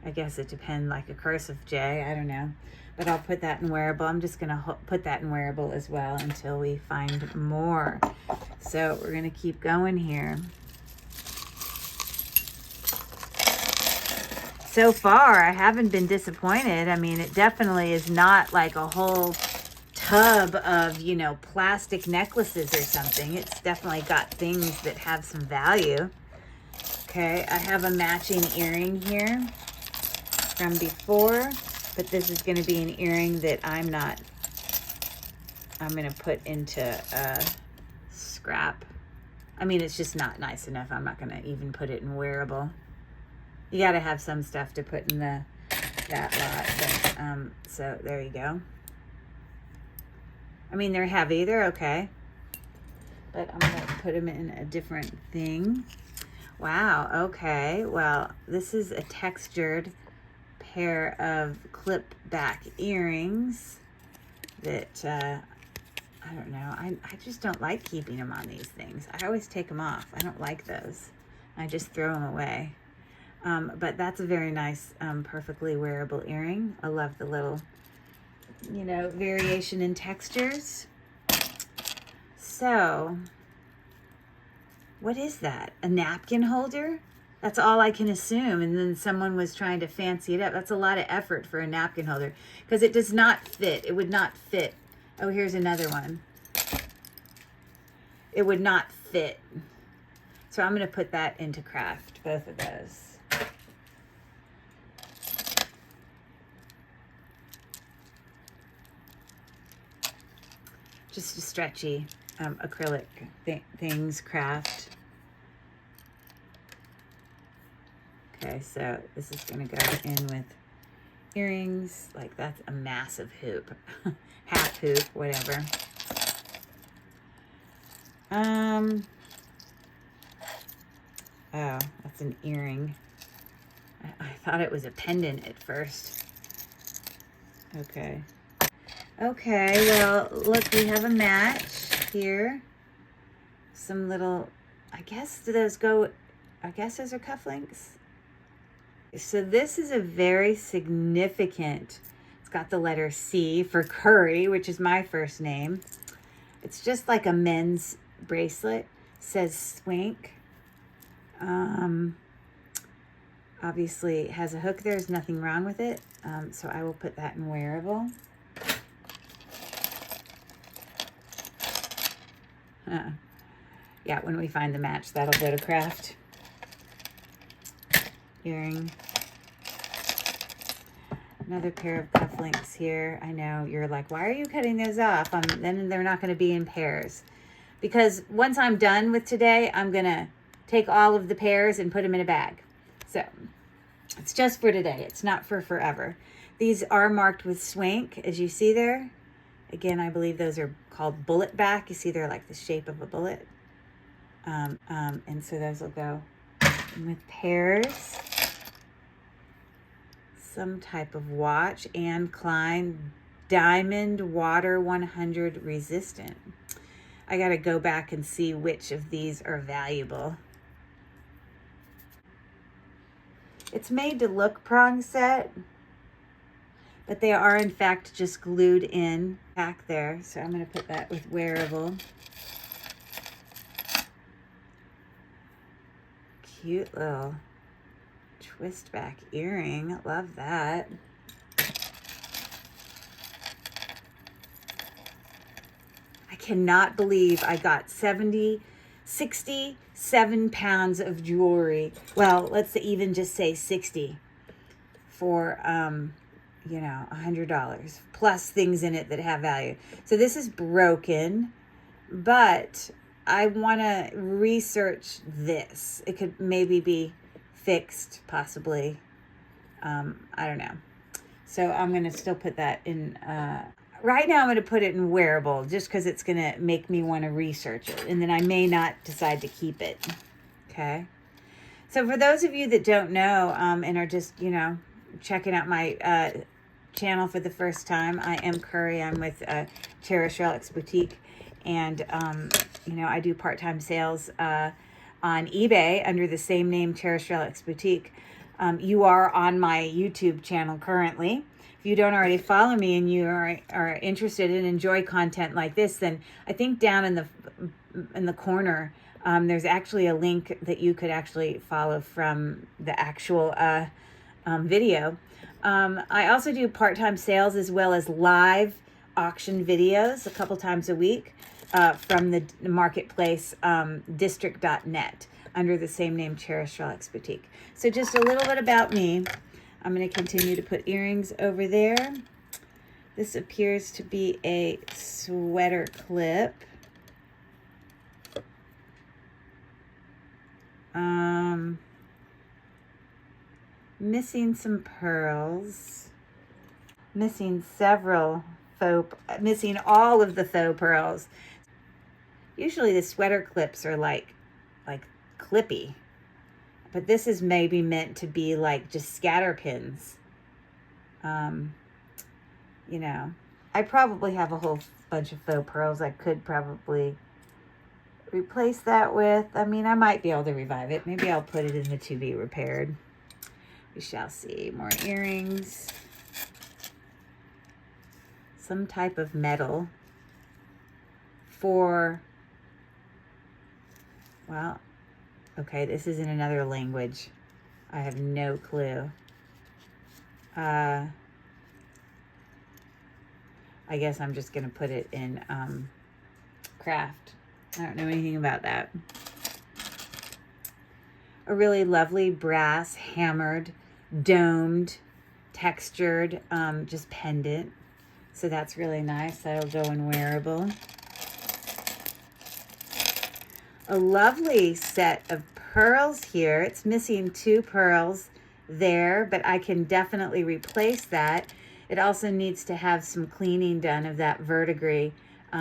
I guess it depends, like a cursive J, I don't know. But I'll put that in wearable. I'm just going to put that in wearable as well until we find more. So we're going to keep going here. So far, I haven't been disappointed. I mean, it definitely is not like a whole tub of, you know, plastic necklaces or something. It's definitely got things that have some value. Okay, I have a matching earring here from before, but this is going to be an earring that I'm going to put into scrap. I mean, it's just not nice enough. I'm not going to even put it in wearable. You got to have some stuff to put in that lot. But, so there you go. I mean, they're heavy. They're okay. But I'm going to put them in a different thing. Wow, okay. Well, this is a textured pair of clip back earrings that, I don't know. I just don't like keeping them on these things. I always take them off. I don't like those. I just throw them away. But that's a very nice, perfectly wearable earring. I love the little, you know, variation in textures. So, what is that? A napkin holder? That's all I can assume. And then someone was trying to fancy it up. That's a lot of effort for a napkin holder because it does not fit. It would not fit. Oh, here's another one. It would not fit. So I'm going to put that into craft, both of those. Just a stretchy acrylic things, craft. Okay, so this is going to go in with earrings. Like, that's a massive hoop. Half hoop, whatever. Oh, that's an earring. I thought it was a pendant at first. Okay. Okay, well, look, we have a match here. Some little, I guess, do those go, I guess those are cufflinks. So this is a very significant, it's got the letter C for Curry, which is my first name. It's just like a men's bracelet. It says Swank. Obviously it has a hook. There's nothing wrong with it. So I will put that in wearable. Yeah, when we find the match, that'll go to craft. Earring. Another pair of cufflinks here. I know you're like, why are you cutting those off? Then they're not going to be in pairs. Because once I'm done with today, I'm going to take all of the pairs and put them in a bag. So it's just for today. It's not for forever. These are marked with Swank, as you see there. Again, I believe those are called bullet back. You see they're like the shape of a bullet. And so those will go with pairs. Some type of watch, Anne Klein Diamond Water 100 resistant. I got to go back and see which of these are valuable. It's made to look prong set, but they are in fact just glued in back there. So I'm going to put that with wearable. Cute little twist back earring. Love that. I cannot believe I got 67 pounds of jewelry. Well, let's even just say 60 for, you know, $100 plus things in it that have value. So this is broken, but I want to research this. It could maybe be fixed, possibly. I don't know. So I'm going to still put that in, right now I'm going to put it in wearable just because it's going to make me want to research it. And then I may not decide to keep it. Okay. So for those of you that don't know and are just, you know, checking out my channel for the first time, I am Curry. I'm with Cherished Relics Boutique. And, you know, I do part-time sales on eBay under the same name, Cherished Relics Boutique. You are on my YouTube channel currently. If you don't already follow me and you are interested and enjoy content like this, then I think down in the corner, there's actually a link that you could actually follow from the actual video. I also do part-time sales as well as live auction videos a couple times a week from the marketplace district.net under the same name, Cherished Relics Boutique. So just a little bit about me. I'm going to continue to put earrings over there. This appears to be a sweater clip. Missing some pearls. Missing missing all of the faux pearls. Usually the sweater clips are like clippy. But this is maybe meant to be like just scatter pins. You know, I probably have a whole bunch of faux pearls I could probably replace that with. I mean, I might be able to revive it. Maybe I'll put it in the to be repaired. We shall see. More earrings. Some type of metal for, well, Okay, this is in another language. I have no clue. I guess I'm just gonna put it in craft. I don't know anything about that. A really lovely brass, hammered, domed, textured, just pendant. So that's really nice. That'll go in wearable. A lovely set of pearls here. It's missing 2 pearls there, but I can definitely replace that. It also needs to have some cleaning done of that verdigris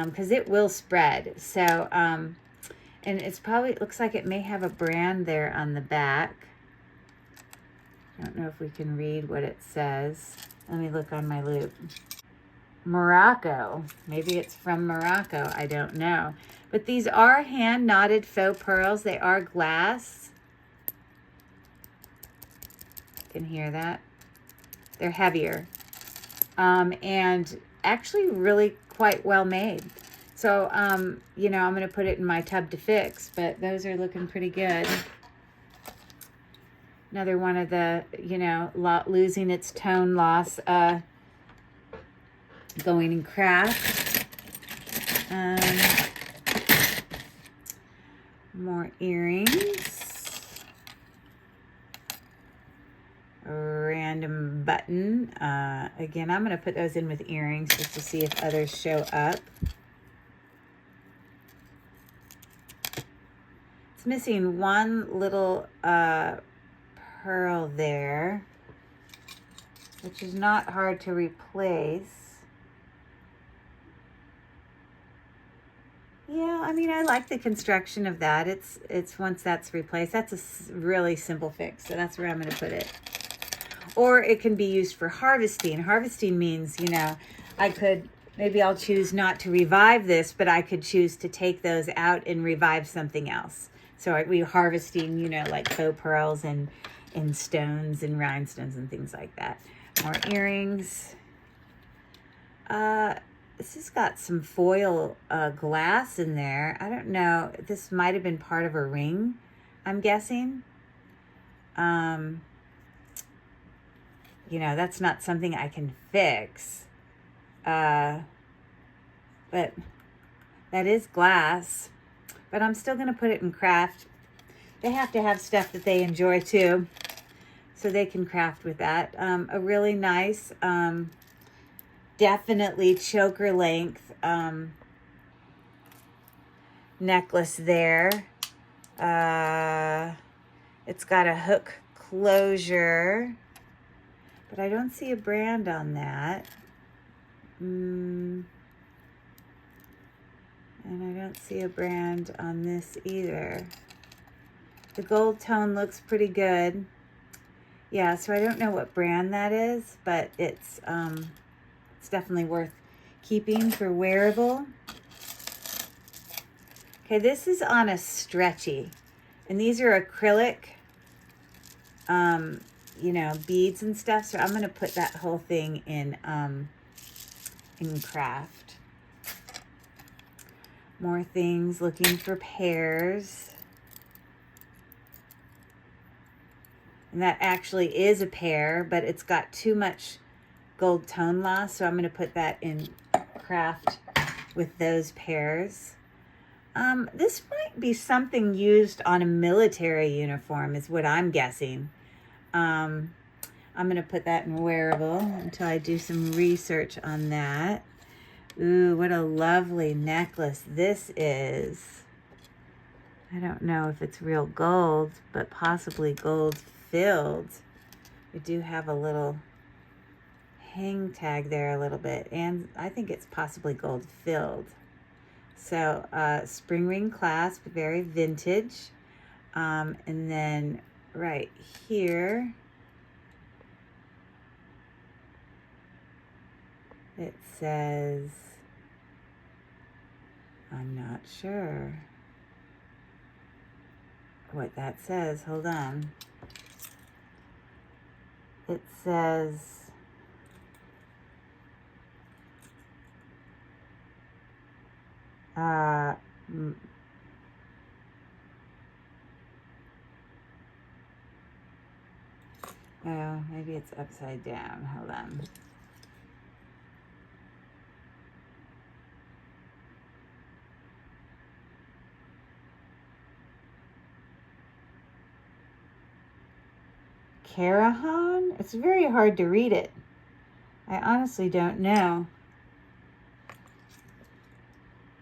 because it will spread. So, and it's probably, it looks like it may have a brand there on the back. I don't know if we can read what it says. Let me look on my loop. Morocco. Maybe it's from Morocco. I don't know. But these are hand knotted faux pearls. They are glass. You can hear that. They're heavier. And actually really quite well made. So, you know, I'm going to put it in my tub to fix, but those are looking pretty good. Another one of the, you know, losing its tone loss, going in craft. More earrings. A random button. Again, I'm going to put those in with earrings just to see if others show up. It's missing one little pearl there, which is not hard to replace. Yeah, I mean, I like the construction of that. It's once that's replaced, that's a really simple fix. So that's where I'm going to put it. Or it can be used for harvesting. Harvesting means, you know, I could, maybe I'll choose not to revive this, but I could choose to take those out and revive something else. So we harvesting, you know, like faux pearls and stones and rhinestones and things like that. More earrings. This has got some foil glass in there. I don't know. This might have been part of a ring, I'm guessing. You know, that's not something I can fix. But that is glass. But I'm still going to put it in craft. They have to have stuff that they enjoy too, so they can craft with that. A really nice, definitely choker length necklace there. It's got a hook closure, but I don't see a brand on that. And I don't see a brand on this either. The gold tone looks pretty good. Yeah, so I don't know what brand that is, but it's definitely worth keeping for wearable. Okay, this is on a stretchy, and these are acrylic, you know, beads and stuff. So I'm gonna put that whole thing in craft. More things, looking for pairs. And that actually is a pair, but it's got too much gold tone loss, so I'm going to put that in craft with those pairs. This might be something used on a military uniform is what I'm guessing. I'm going to put that in wearable until I do some research on that. Ooh, what a lovely necklace this is. I don't know if it's real gold, but possibly gold filled. We do have a little hang tag there a little bit, and I think it's possibly gold filled. So spring ring clasp, very vintage. And then right here it says, I'm not sure what that says. Hold on. It says Oh, maybe it's upside down. Hold on. Carahan? It's very hard to read it. I honestly don't know.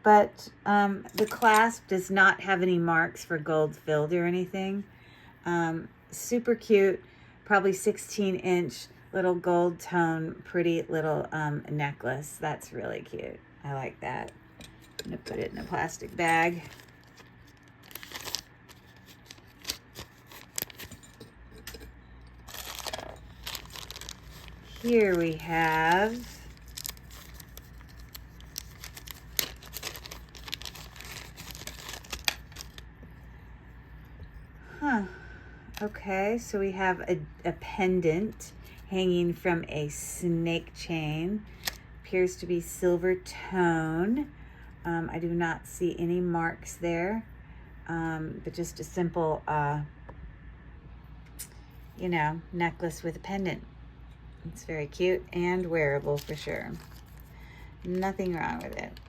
But the clasp does not have any marks for gold filled or anything. Super cute, probably 16-inch little gold tone, pretty little necklace. That's really cute. I like that. I'm gonna put it in a plastic bag. Here we have okay, so we have a pendant hanging from a snake chain. Appears to be silver tone. I do not see any marks there, but just a simple, you know, necklace with a pendant. It's very cute and wearable for sure. Nothing wrong with it.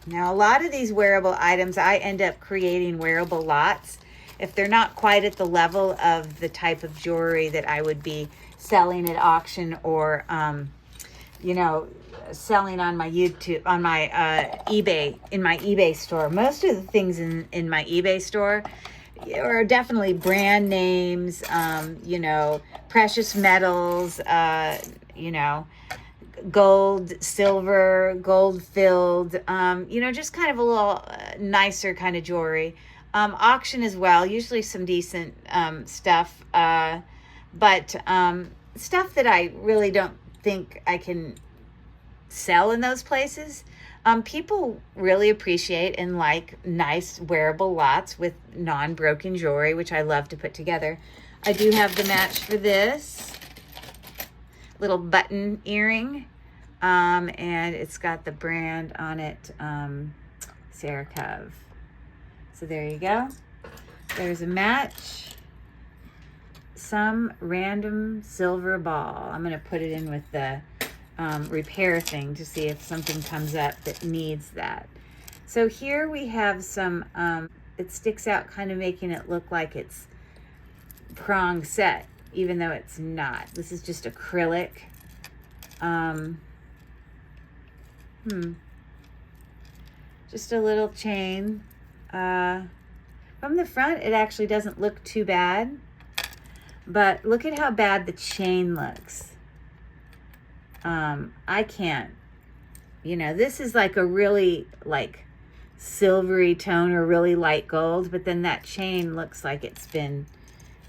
Now, a lot of these wearable items, I end up creating wearable lots. If they're not quite at the level of the type of jewelry that I would be selling at auction or, you know, selling on my YouTube, on my eBay, in my eBay store. Most of the things in my eBay store are definitely brand names, you know, precious metals, you know, gold, silver, gold filled, you know, just kind of a little nicer kind of jewelry. Auction as well, usually some decent stuff, but stuff that I really don't think I can sell in those places. People really appreciate and like nice wearable lots with non-broken jewelry, which I love to put together. I do have the match for this little button earring, and it's got the brand on it, Sarah. So there you go. There's a match. Some random silver ball. I'm gonna put it in with the repair thing to see if something comes up that needs that. So here we have some, it sticks out, kind of making it look like it's prong set, even though it's not. This is just acrylic. Just a little chain. From the front, it actually doesn't look too bad, but look at how bad the chain looks. I can't, you know, this is like a really like silvery tone or really light gold, but then that chain looks like it's been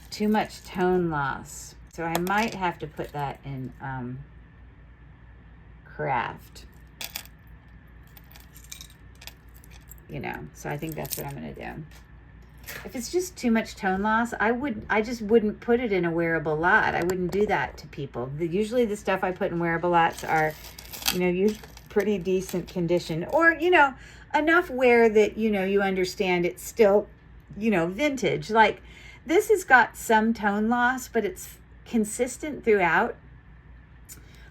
too much tone loss. So I might have to put that in craft, you know, so I think that's what I'm gonna do. If it's just too much tone loss, I just wouldn't put it in a wearable lot. I wouldn't do that to people. Usually the stuff I put in wearable lots are, you know, pretty decent condition, or, you know, enough wear that, you know, you understand it's still, you know, vintage. Like this has got some tone loss, but it's consistent throughout.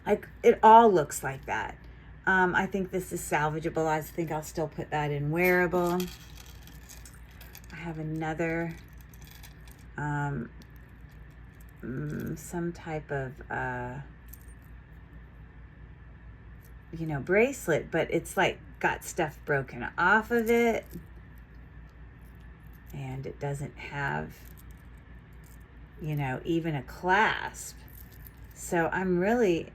Like it all looks like that. I think this is salvageable. I think I'll still put that in wearable. I have another, some type of, you know, bracelet, but it's like got stuff broken off of it, and it doesn't have, you know, even a clasp. So I'm really,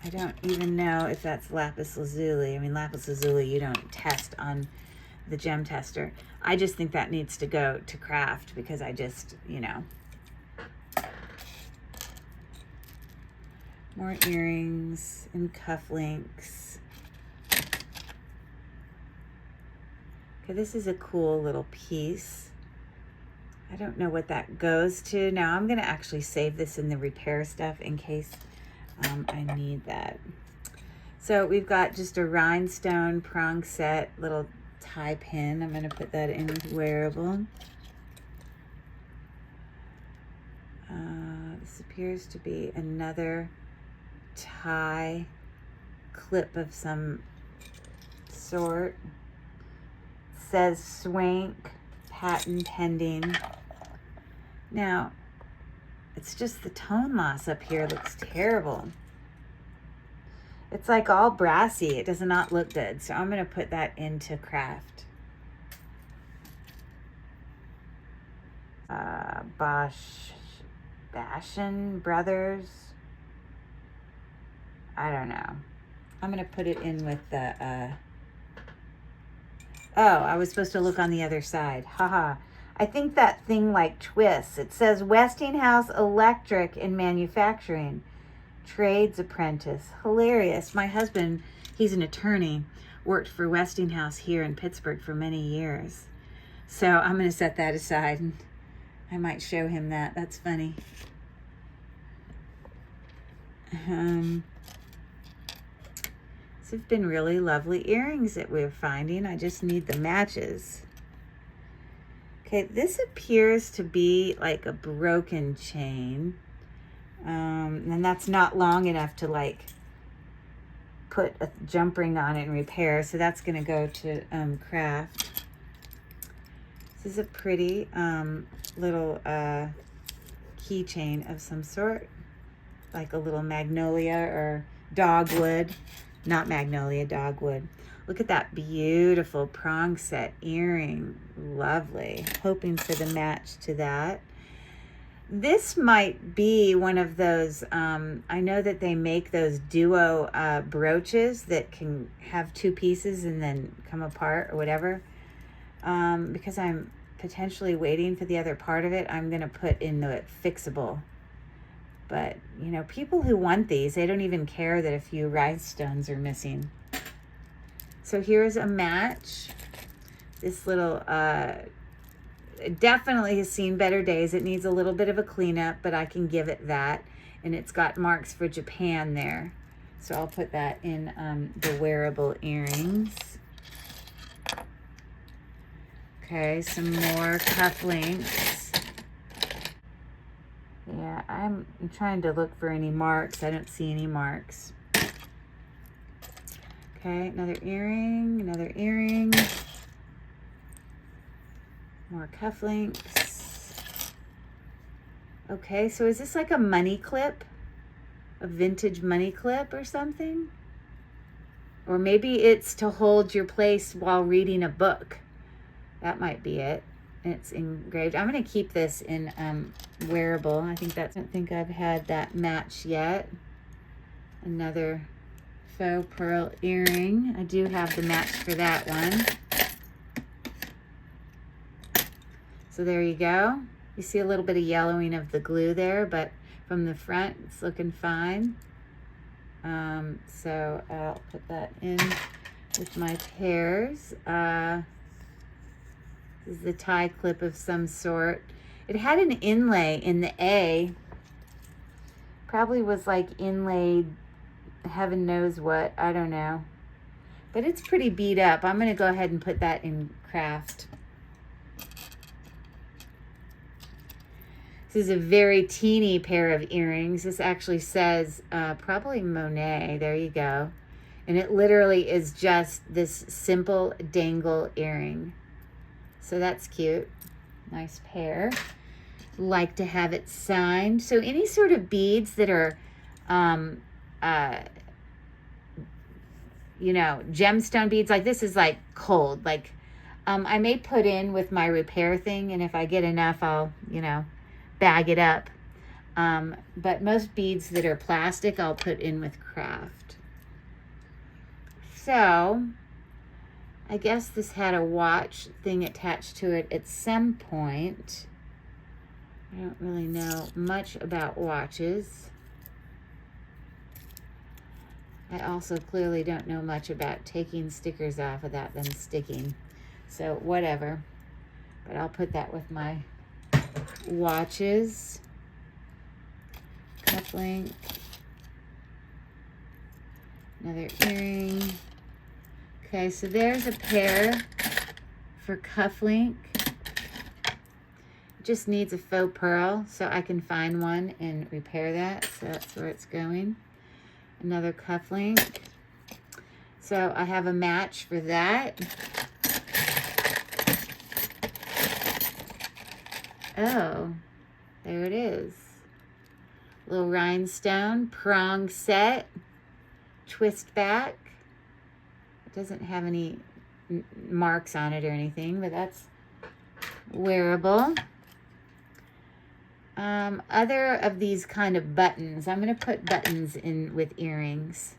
I don't even know if that's lapis lazuli. I mean, lapis lazuli you don't test on the gem tester. I just think that needs to go to craft because I just, you know. More earrings and cufflinks. Okay, this is a cool little piece. I don't know what that goes to. Now I'm gonna actually save this in the repair stuff in case I need that. So we've got just a rhinestone prong set, little tie pin. I'm going to put that in with wearable. This appears to be another tie clip of some sort. It says Swank, patent pending. Now, it's just the tone loss up here looks terrible. It's like all brassy. It does not look good. So I'm going to put that into craft. Bashan Brothers. I don't know. I'm going to put it in with the, oh, I was supposed to look on the other side. Haha. I think that thing like twists. It says Westinghouse Electric in Manufacturing. Trades apprentice. Hilarious. My husband, he's an attorney, worked for Westinghouse here in Pittsburgh for many years. So I'm going to set that aside and I might show him that. That's funny. These have been really lovely earrings that we're finding. I just need the matches. Okay, this appears to be like a broken chain. And that's not long enough to like put a jump ring on it and repair. So that's going to go to craft. This is a pretty little keychain of some sort. Like a little magnolia or dogwood. Not magnolia, dogwood. Look at that beautiful prong set earring. Lovely. Hoping for the match to that. This might be one of those, I know that they make those duo brooches that can have two pieces and then come apart or whatever. Because I'm potentially waiting for the other part of it, I'm going to put in the fixable. But, you know, people who want these, they don't even care that a few rhinestones are missing. So here's a match. This little, definitely has seen better days. It needs a little bit of a cleanup, but I can give it that. And it's got marks for Japan there. So I'll put that in the wearable earrings. Okay, some more cufflinks. Yeah, I'm trying to look for any marks. I don't see any marks. Okay, another earring, another earring. More cufflinks. Okay, so is this like a money clip? A vintage money clip or something? Or maybe it's to hold your place while reading a book. That might be it. And it's engraved. I'm going to keep this in wearable. I don't think I've had that match yet. Another faux pearl earring. I do have the match for that one. So there you go. You see a little bit of yellowing of the glue there, but from the front, it's looking fine. So I'll put that in with my pairs. This is the tie clip of some sort. It had an inlay in the A. Probably was like inlaid, heaven knows what, I don't know. But it's pretty beat up. I'm gonna go ahead and put that in craft. This is a very teeny pair of earrings. This actually says probably Monet, there you go. And it literally is just this simple dangle earring. So that's cute. Nice pair. Like to have it signed. So any sort of beads that are, you know, gemstone beads, like this is like cold. Like I may put in with my repair thing, and if I get enough, I'll, you know, bag it up. But most beads that are plastic, I'll put in with craft. So I guess this had a watch thing attached to it at some point. I don't really know much about watches. I also clearly don't know much about taking stickers off without them sticking. So whatever. But I'll put that with my watches. Cufflink. Another earring. Okay, so there's a pair for cufflink. just needs a faux pearl, so I can find one and repair that. So that's where it's going. Another cufflink. So I have a match for that. Oh, there it is. Little rhinestone, prong set, twist back. It doesn't have any marks on it or anything, but that's wearable. Other of these kind of buttons. I'm going to put buttons in with earrings.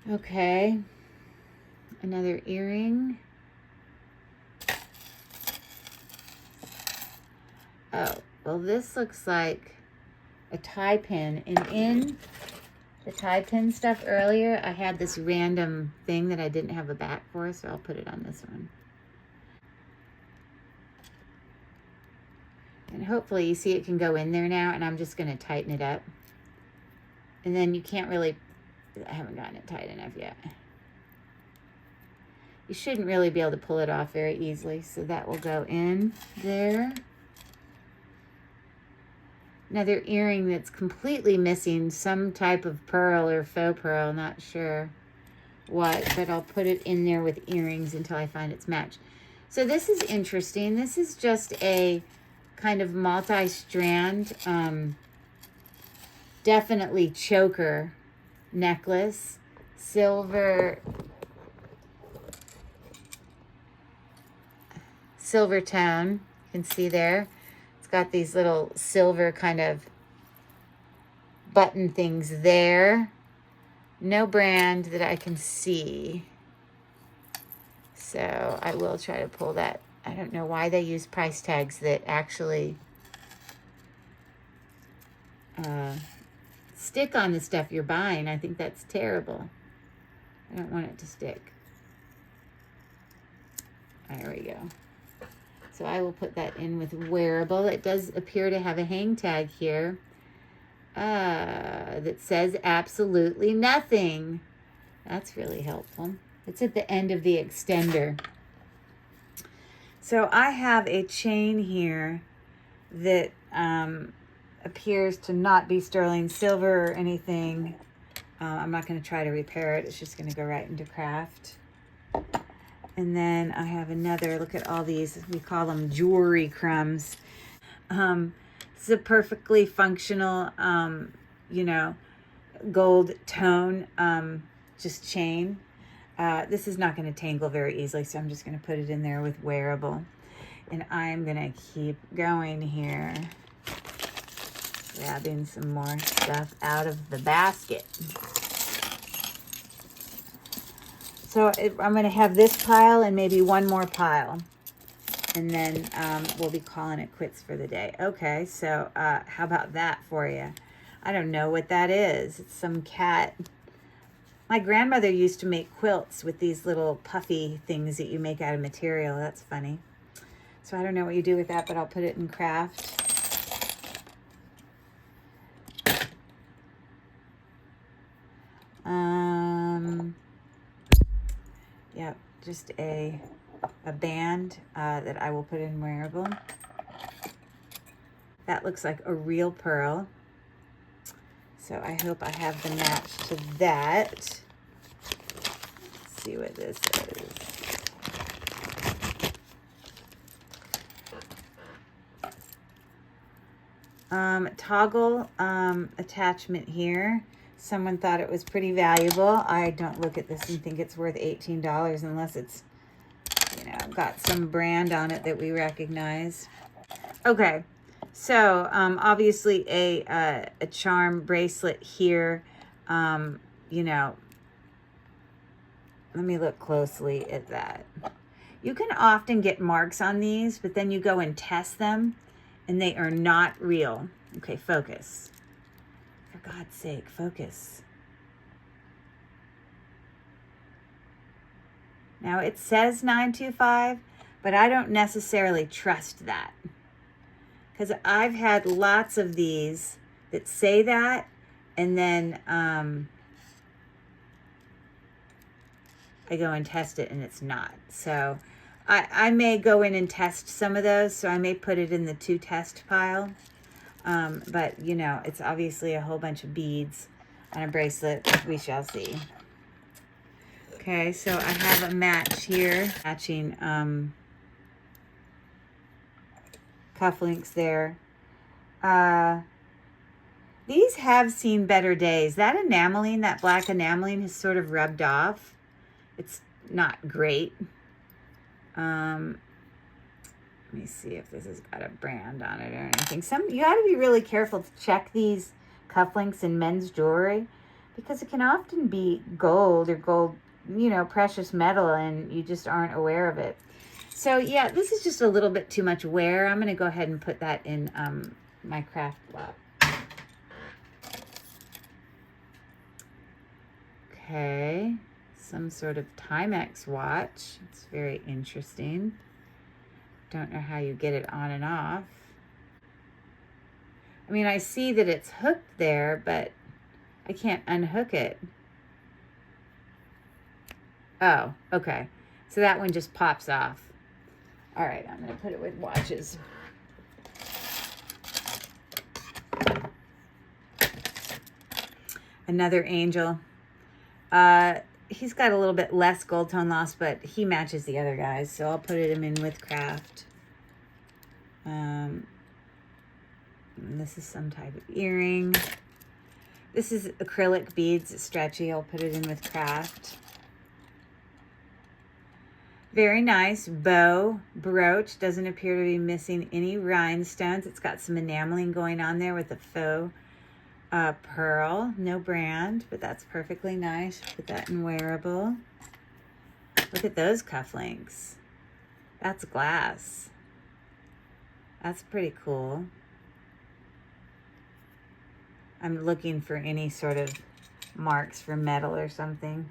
Okay. Another earring. Oh, well, this looks like a tie pin. And in the tie pin stuff earlier, I had this random thing that I didn't have a back for, so I'll put it on this one. And hopefully you see it can go in there now, and I'm just going to tighten it up. And then you can't really, I haven't gotten it tight enough yet. You shouldn't really be able to pull it off very easily, so that will go in there. Another earring that's completely missing some type of pearl or faux pearl, not sure what, but I'll put it in there with earrings until I find its match. So this is interesting. This is just a kind of multi-strand, definitely choker necklace, silver tone. You can see there. It's got these little silver kind of button things there. No brand that I can see. So I will try to pull that. I don't know why they use price tags that actually stick on the stuff you're buying. I think that's terrible. I don't want it to stick. There we go. So I will put that in with wearable. It does appear to have a hang tag here that says absolutely nothing. That's really helpful. It's at the end of the extender. So I have a chain here that appears to not be sterling silver or anything. I'm not going to try to repair it. It's just going to go right into craft. And then I have another, look at all these, we call them jewelry crumbs. It's a perfectly functional, you know, gold tone, just chain. This is not going to tangle very easily, so I'm just going to put it in there with wearable. And I'm going to keep going here, grabbing some more stuff out of the basket. So I'm going to have this pile and maybe one more pile. And then we'll be calling it quits for the day. Okay, so how about that for you? I don't know what that is. It's some cat. My grandmother used to make quilts with these little puffy things that you make out of material. That's funny. So I don't know what you do with that, but I'll put it in craft. Yep, just a band that I will put in wearable. That looks like a real pearl. So I hope I have the match to that. Let's see what this is. Toggle attachment here. Someone thought it was pretty valuable. I don't look at this and think it's worth $18 unless it's, you know, got some brand on it that we recognize. Okay, so obviously a charm bracelet here. You know, let me look closely at that. You can often get marks on these, but then you go and test them and they are not real. Okay, focus. For God's sake, focus. Now it says 925, but I don't necessarily trust that. Because I've had lots of these that say that, and then I go and test it and it's not. So I may go in and test some of those, so I may put it in the to test pile. But, you know, it's obviously a whole bunch of beads on a bracelet. We shall see. Okay, so I have a match here, matching cufflinks there. These have seen better days. That enameling, that black enameling has sort of rubbed off. It's not great. Let me see if this has got a brand on it or anything. You got to be really careful to check these cufflinks in men's jewelry, because it can often be gold or gold, you know, precious metal, and you just aren't aware of it. So yeah, this is just a little bit too much wear. I'm going to go ahead and put that in my craft lab. Okay, some sort of Timex watch. It's very interesting. Don't know how you get it on and off. I mean, I see that it's hooked there, but I can't unhook it. Oh, okay. So that one just pops off. All right, I'm going to put it with watches. Another angel. He's got a little bit less gold tone loss, but he matches the other guys, so I'll put him in with craft. This is some type of earring. This is acrylic beads. It's stretchy. I'll put it in with craft. Very nice bow brooch. Doesn't appear to be missing any rhinestones. It's got some enameling going on there with a faux pearl. No brand, but that's perfectly nice. Put that in wearable. Look at those cufflinks. That's glass. That's pretty cool. I'm looking for any sort of marks for metal or something.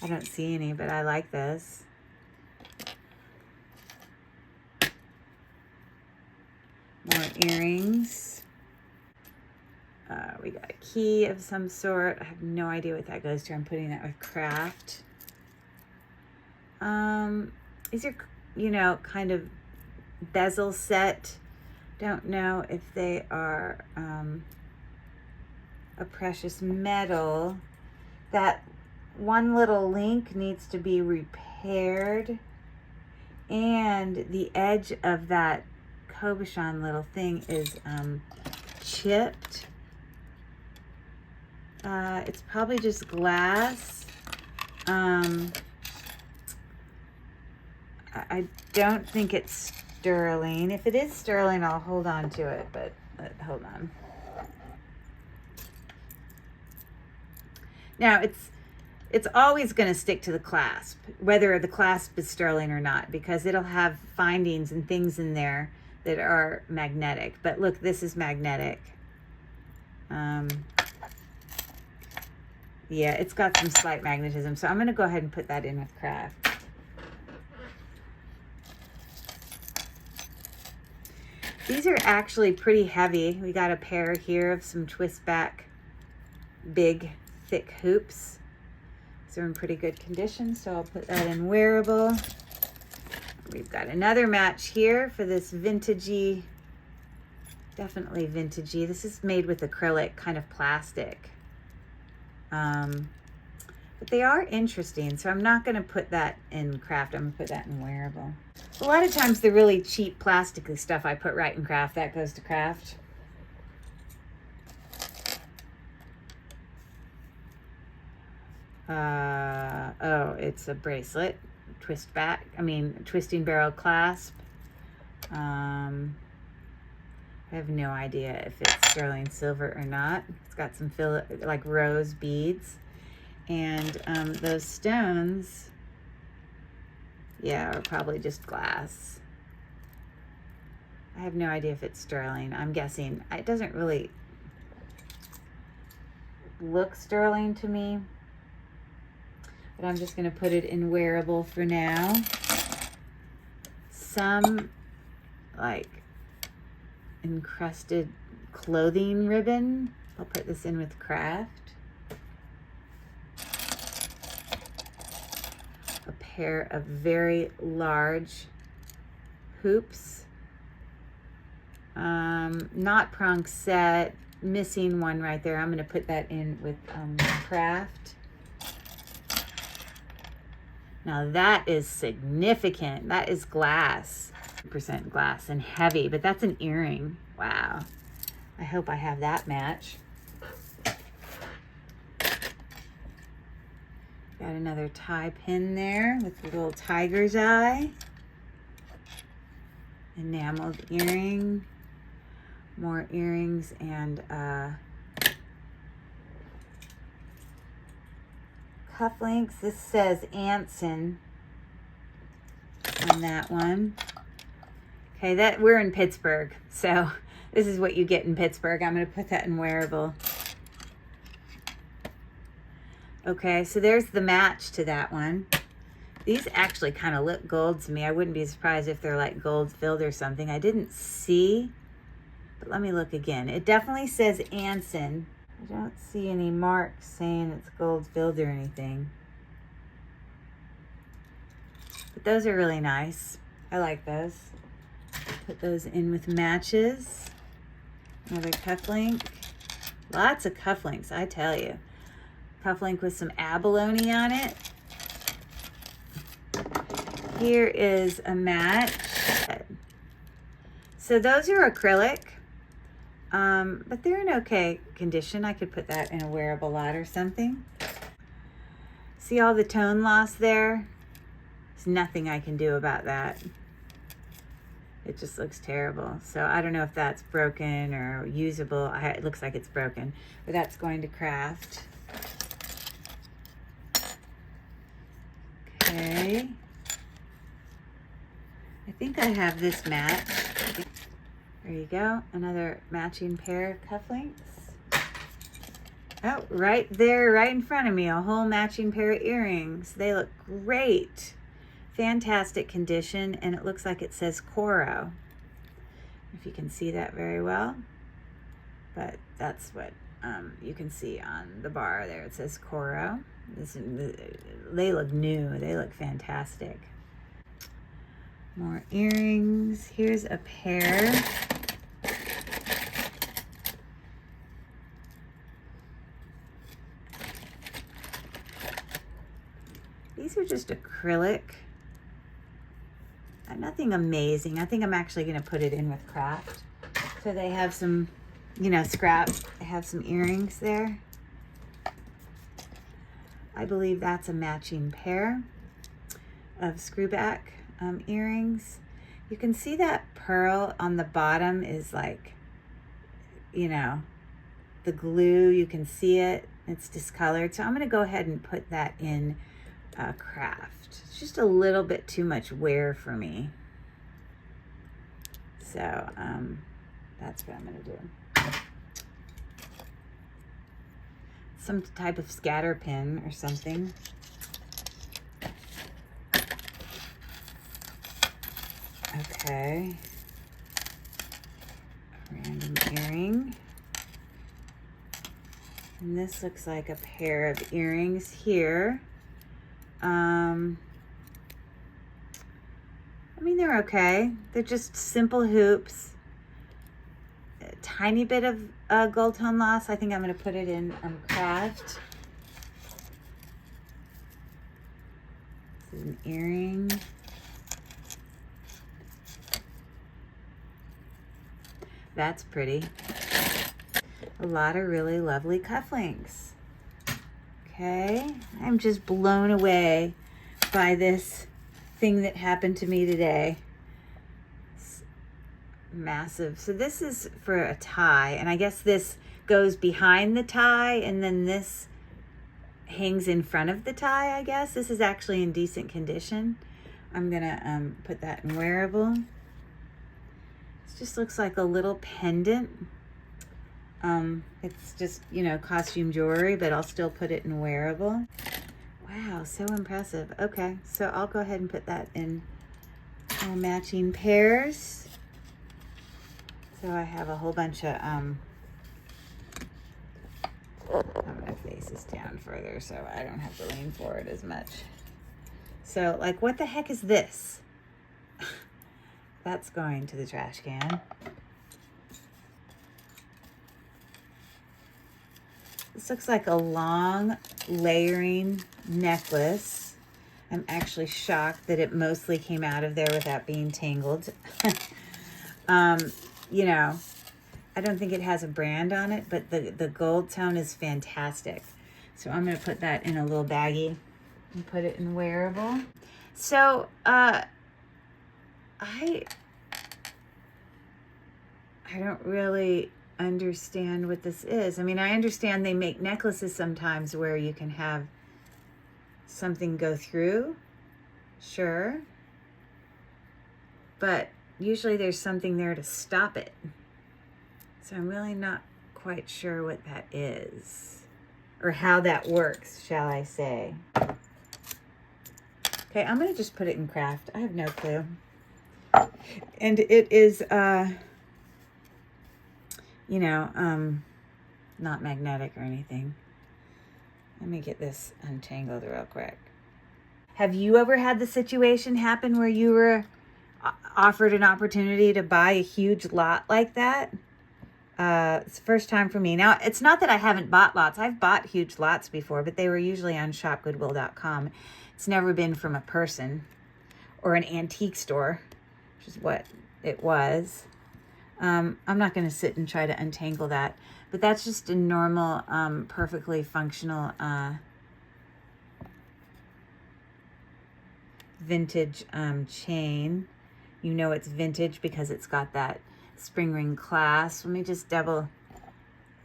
I don't see any, but I like this. More earrings. We got a key of some sort. I have no idea what that goes to. I'm putting that with craft. These are, you know, kind of bezel set. Don't know if they are a precious metal. That one little link needs to be repaired, and the edge of that cabochon little thing is chipped. It's probably just glass. I don't think it's sterling. If it is sterling, I'll hold on to it, but hold on. Now, it's always going to stick to the clasp, whether the clasp is sterling or not, because it'll have findings and things in there that are magnetic. But look, this is magnetic. Yeah, it's got some slight magnetism, so I'm going to go ahead and put that in with craft. These are actually pretty heavy. We got a pair here of some twist back, big, thick hoops. These are in pretty good condition, so I'll put that in wearable. We've got another match here for this vintagey, definitely vintagey. This is made with acrylic, kind of plastic. But they are interesting, so I'm not going to put that in craft. I'm going to put that in wearable. A lot of times the really cheap plasticky stuff I put right in craft. That goes to craft. Oh, it's a bracelet. Twist back. I mean, twisting barrel clasp. I have no idea if it's sterling silver or not. It's got some like rose beads. And those stones, yeah, are probably just glass. I have no idea if it's sterling. I'm guessing. It doesn't really look sterling to me. But I'm just going to put it in wearable for now. Some, like, encrusted clothing ribbon. I'll put this in with craft. A pair of very large hoops. Not prong set, missing one right there. I'm going to put that in with craft. Now that is significant. That is glass, % glass and heavy, but that's an earring. Wow. I hope I have that match. Got another tie pin there with the little tiger's eye. Enameled earring. More earrings and cufflinks. This says Anson on that one. Okay, that we're in Pittsburgh, so this is what you get in Pittsburgh. I'm going to put that in wearable. Okay, so there's the match to that one. These actually kind of look gold to me. I wouldn't be surprised if they're like gold filled or something. I didn't see, but let me look again. It definitely says Anson. I don't see any marks saying it's gold filled or anything. But those are really nice. I like those. Put those in with matches. Another cufflink. Lots of cufflinks, I tell you. Cufflink with some abalone on it. Here is a match. So those are acrylic, but they're in okay condition. I could put that in a wearable lot or something. See all the tone loss there? There's nothing I can do about that. It just looks terrible. So I don't know if that's broken or usable. It looks like it's broken, but that's going to craft. Okay. I think I have this match. There you go. Another matching pair of cufflinks. Oh, right there, right in front of me, a whole matching pair of earrings. They look great. Fantastic condition, and it looks like it says Coro. If you can see that very well. But that's what you can see on the bar there. It says Coro. They look new. They look fantastic. More earrings. Here's a pair. These are just acrylic. Nothing amazing. I think I'm actually going to put it in with craft. So they have some, you know, scrap. They have some earrings there. I believe that's a matching pair of screwback earrings. You can see that pearl on the bottom is like, you know, the glue. You can see it. It's discolored. So I'm going to go ahead and put that in craft. It's just a little bit too much wear for me. So that's what I'm going to do. Some type of scatter pin or something. Okay. Random earring. And this looks like a pair of earrings here. I mean, they're okay. They're just simple hoops. A tiny bit of gold tone loss. I think I'm going to put it in craft. This is an earring. That's pretty. A lot of really lovely cufflinks. Okay, I'm just blown away by this thing that happened to me today. It's massive. So this is for a tie, and I guess this goes behind the tie, and then this hangs in front of the tie, I guess. This is actually in decent condition. I'm gonna put that in wearable. It just looks like a little pendant. It's just, you know, costume jewelry, but I'll still put it in wearable. Wow, so impressive. Okay, so I'll go ahead and put that in matching pairs. So I have a whole bunch of, I'm gonna face this down further so I don't have to lean forward as much. So like, what the heck is this? That's going to the trash can. This looks like a long layering necklace. I'm actually shocked that it mostly came out of there without being tangled. You know, I don't think it has a brand on it, but the gold tone is fantastic. So I'm going to put that in a little baggie and put it in wearable. So, I don't really understand what this is. I mean, I understand they make necklaces sometimes where you can have something go through. Sure. But usually there's something there to stop it. So I'm really not quite sure what that is. Or how that works, shall I say. Okay, I'm going to just put it in craft. I have no clue. And it is, you know, not magnetic or anything. Let me get this untangled real quick. Have you ever had the situation happen where you were offered an opportunity to buy a huge lot like that? It's the first time for me. Now, it's not that I haven't bought lots. I've bought huge lots before, but they were usually on shopgoodwill.com. It's never been from a person or an antique store, which is what it was. I'm not going to sit and try to untangle that, but that's just a normal, perfectly functional vintage chain. You know it's vintage because it's got that spring ring clasp. Let me just double,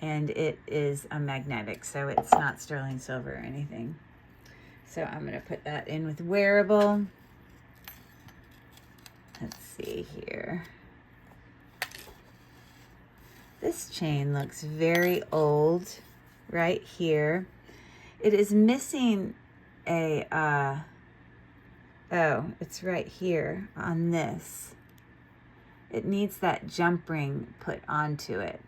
and it is a magnetic, so it's not sterling silver or anything. So I'm going to put that in with wearable. Let's see here. This chain looks very old right here. It is missing a, oh, it's right here on this. It needs that jump ring put onto it.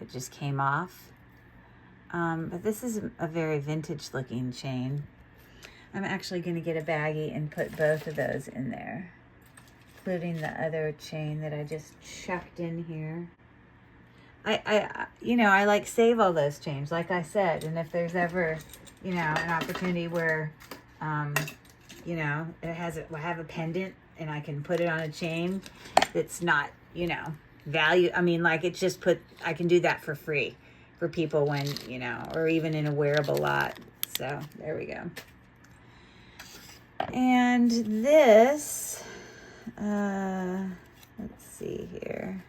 It just came off. But this is a very vintage looking chain. I'm actually going to get a baggie and put both of those in there, including the other chain that I just chucked in here. You know, I like save all those chains, like I said, and if there's ever, you know, an opportunity where, you know, I have a pendant and I can put it on a chain that's not, you know, value. I mean, like it's just I can do that for free for people when, you know, or even in a wearable lot. So there we go. And this, let's see here.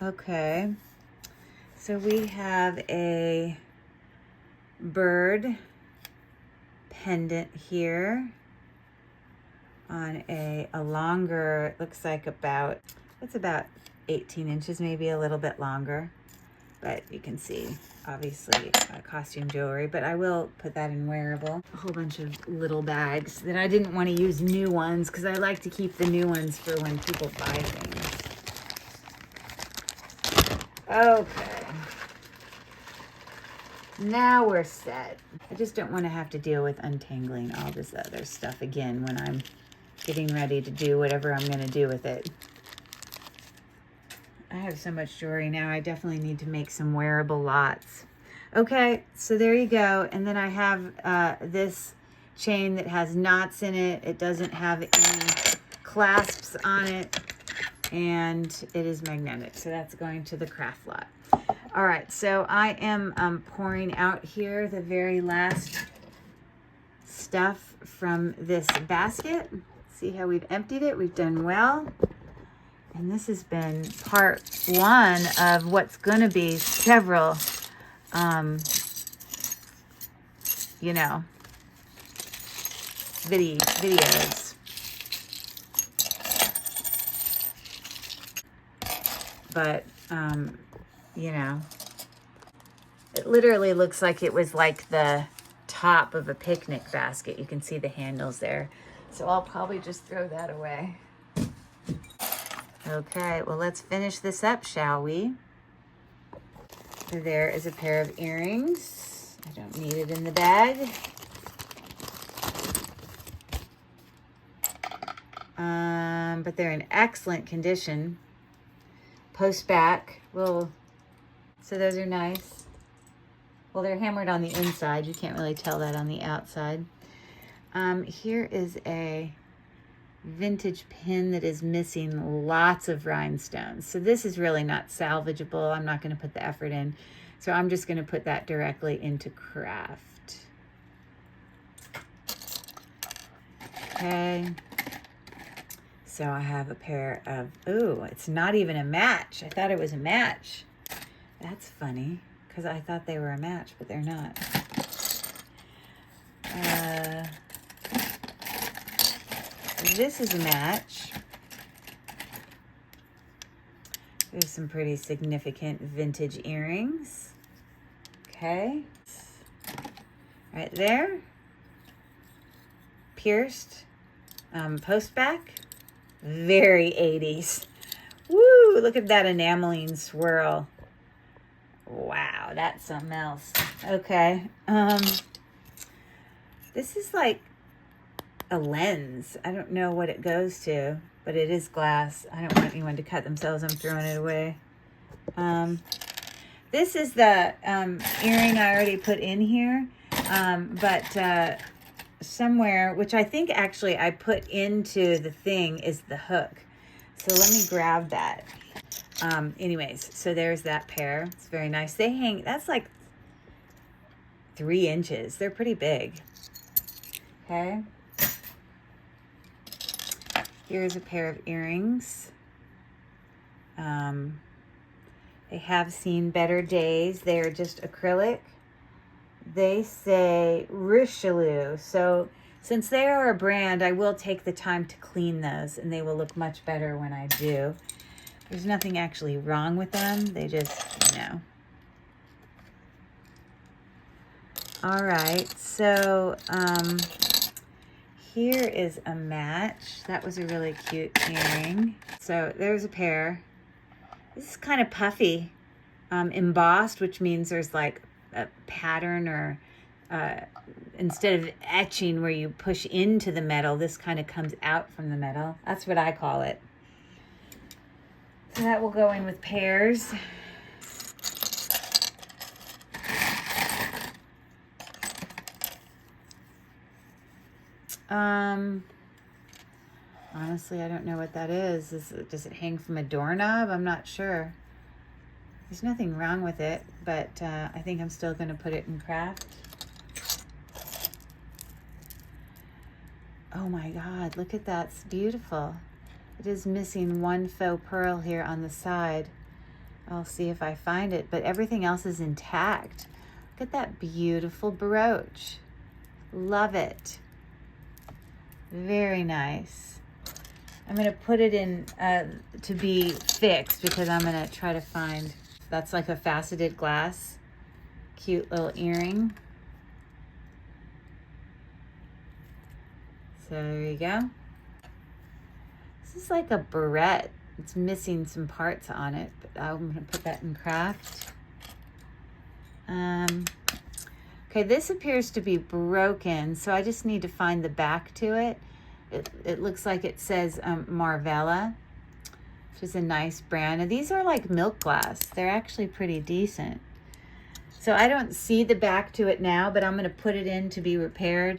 Okay, so we have a bird pendant here on a longer, it looks like it's about 18 inches, maybe a little bit longer, but you can see obviously costume jewelry, but I will put that in wearable. A whole bunch of little bags that I didn't want to use new ones because I like to keep the new ones for when people buy things. Okay, now we're set. I just don't want to have to deal with untangling all this other stuff again when I'm getting ready to do whatever I'm going to do with it. I have so much jewelry now, I definitely need to make some wearable lots. Okay, so there you go. And then I have this chain that has knots in it. It doesn't have any clasps on it. And it is magnetic, so that's going to the craft lot. All right, so I am pouring out here the very last stuff from this basket. See how we've emptied it? We've done well. And this has been part one of what's going to be several, you know, videos. But, you know, it literally looks like it was like the top of a picnic basket. You can see the handles there. So I'll probably just throw that away. Okay, well, let's finish this up, shall we? There is a pair of earrings. I don't need it in the bag. But they're in excellent condition. Post back. Well, so those are nice. Well, they're hammered on the inside. You can't really tell that on the outside. Here is a vintage pin that is missing lots of rhinestones. So this is really not salvageable. I'm not going to put the effort in. So I'm just going to put that directly into craft. Okay. So I have a pair of, ooh, it's not even a match. I thought it was a match. That's funny, because I thought they were a match, but they're not. This is a match. There's some pretty significant vintage earrings. Okay. Right there. Pierced. Post back. Very 80s. Woo! Look at that enameling swirl. Wow, that's something else. Okay. This is like a lens. I don't know what it goes to, but it is glass. I don't want anyone to cut themselves. I'm throwing it away. This is the earring I already put in here, but somewhere, which I think actually I put into the thing, is the hook. So let me grab that. Anyways, so there's that pair. It's very nice. They hang, that's like 3 inches. They're pretty big. Okay. Here's a pair of earrings. They have seen better days. They are just acrylic. They say Richelieu. So since they are a brand, I will take the time to clean those, and they will look much better when I do. There's nothing actually wrong with them. They just, you know. All right, so here is a match. That was a really cute earring. So there's a pair. This is kind of puffy, embossed, which means there's like a pattern, or instead of etching where you push into the metal, this kind of comes out from the metal. That's what I call it. So that will go in with pairs. Honestly, I don't know what that is. Does it hang from a doorknob? I'm not sure. There's nothing wrong with it, but I think I'm still going to put it in craft. Oh my God, look at that. It's beautiful. It is missing one faux pearl here on the side. I'll see if I find it, but everything else is intact. Look at that beautiful brooch. Love it. Very nice. I'm going to put it in to be fixed, because I'm going to try to find, that's like a faceted glass. Cute little earring. So there you go. This is like a barrette. It's missing some parts on it, but I'm going to put that in craft. Okay, this appears to be broken, so I just need to find the back to it. It looks like it says Marvella, which is a nice brand. And these are like milk glass. They're actually pretty decent. So I don't see the back to it now, but I'm going to put it in to be repaired.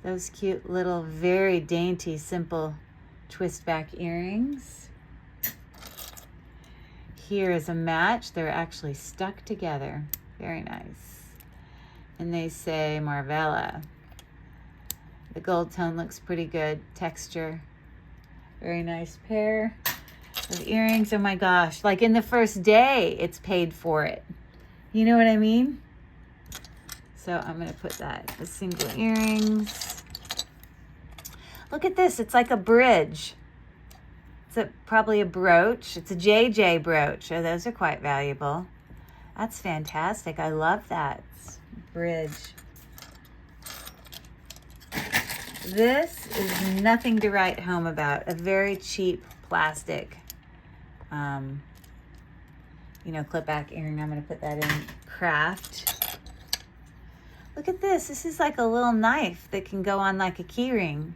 Those cute little, very dainty, simple twist back earrings. Here is a match. They're actually stuck together. Very nice. And they say Marvella. The gold tone looks pretty good. Texture. Very nice pair of earrings. Oh my gosh. Like in the first day, it's paid for it. You know what I mean? So I'm going to put that. The single earrings. Look at this. It's like a bridge. It's probably a brooch. It's a JJ brooch. Oh, those are quite valuable. That's fantastic. I love that. Bridge. This is nothing to write home about. A very cheap plastic, you know, clip back earring. I'm going to put that in craft. Look at this. This is like a little knife that can go on like a key ring.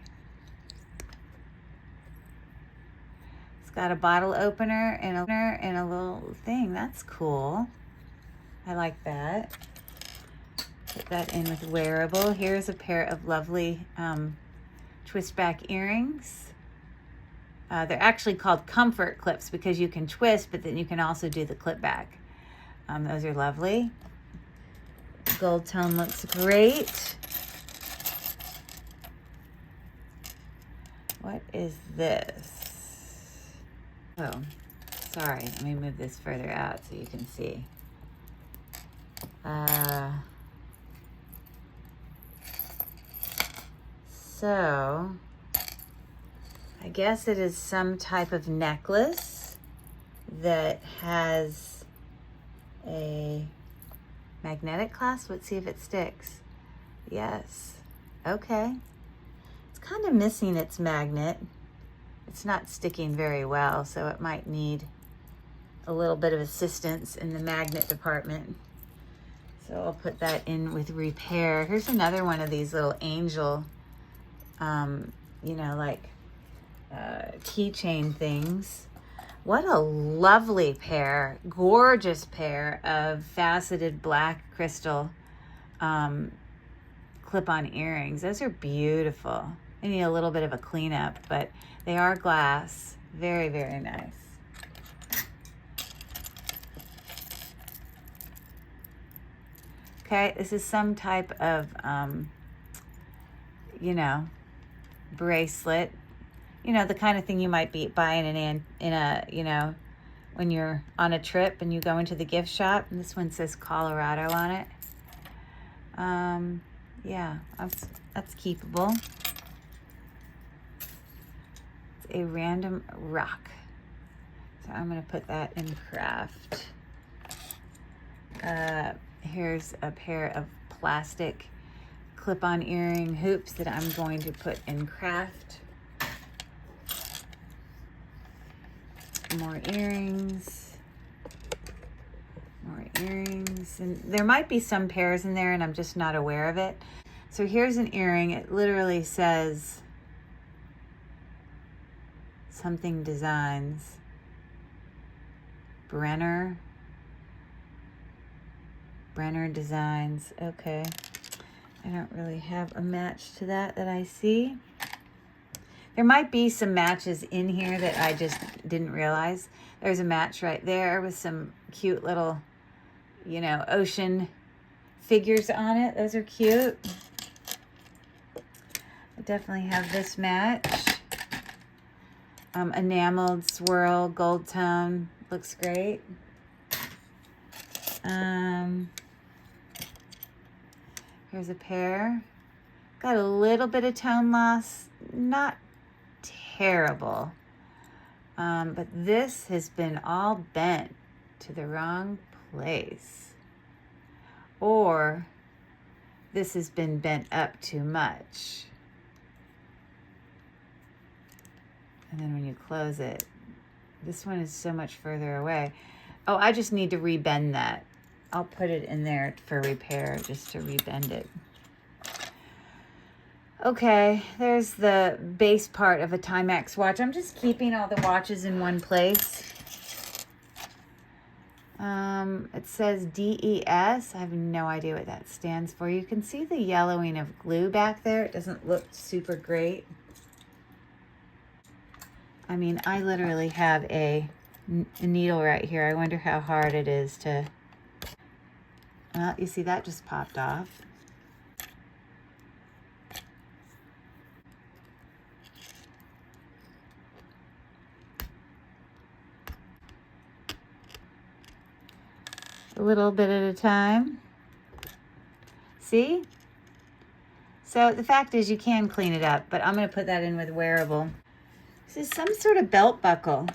It's got a bottle opener and a little thing. That's cool. I like that. Put that in with wearable. Here's a pair of lovely twist back earrings. They're actually called comfort clips because you can twist, but then you can also do the clip back. Those are lovely. Gold tone looks great. What is this? Oh, sorry. Let me move this further out so you can see. So, I guess it is some type of necklace that has a magnetic clasp. Let's see if it sticks. Yes. Okay. It's kind of missing its magnet. It's not sticking very well, so it might need a little bit of assistance in the magnet department. So I'll put that in with repair. Here's another one of these little angel, you know, like keychain things. What a lovely pair, gorgeous pair of faceted black crystal clip-on earrings. Those are beautiful. They need a little bit of a cleanup, but they are glass. Very, very nice. Okay, this is some type of, you know, bracelet. You know, the kind of thing you might be buying in a, you know, when you're on a trip and you go into the gift shop. And this one says Colorado on it. Yeah, that's keepable. It's a random rock. So I'm going to put that in craft. Here's a pair of plastic clip-on earring hoops that I'm going to put in craft. More earrings. More earrings. And there might be some pairs in there and I'm just not aware of it. So here's an earring. It literally says something designs. Brenner Designs. Okay. I don't really have a match to that I see. There might be some matches in here that I just didn't realize. There's a match right there with some cute little, you know, ocean figures on it. Those are cute. I definitely have this match. Enameled swirl, gold tone. Looks great. Here's a pair. Got a little bit of tone loss. Not terrible. But this has been all bent to the wrong place. Or this has been bent up too much. And then when you close it, this one is so much further away. Oh, I just need to rebend that. I'll put it in there for repair just to rebend it. Okay, there's the base part of a Timex watch. I'm just keeping all the watches in one place. It says DES. I have no idea what that stands for. You can see the yellowing of glue back there. It doesn't look super great. I mean, I literally have a needle right here. I wonder how hard it is to... Well, you see that just popped off. A little bit at a time. See? So the fact is you can clean it up, but I'm going to put that in with wearable. This is some sort of belt buckle.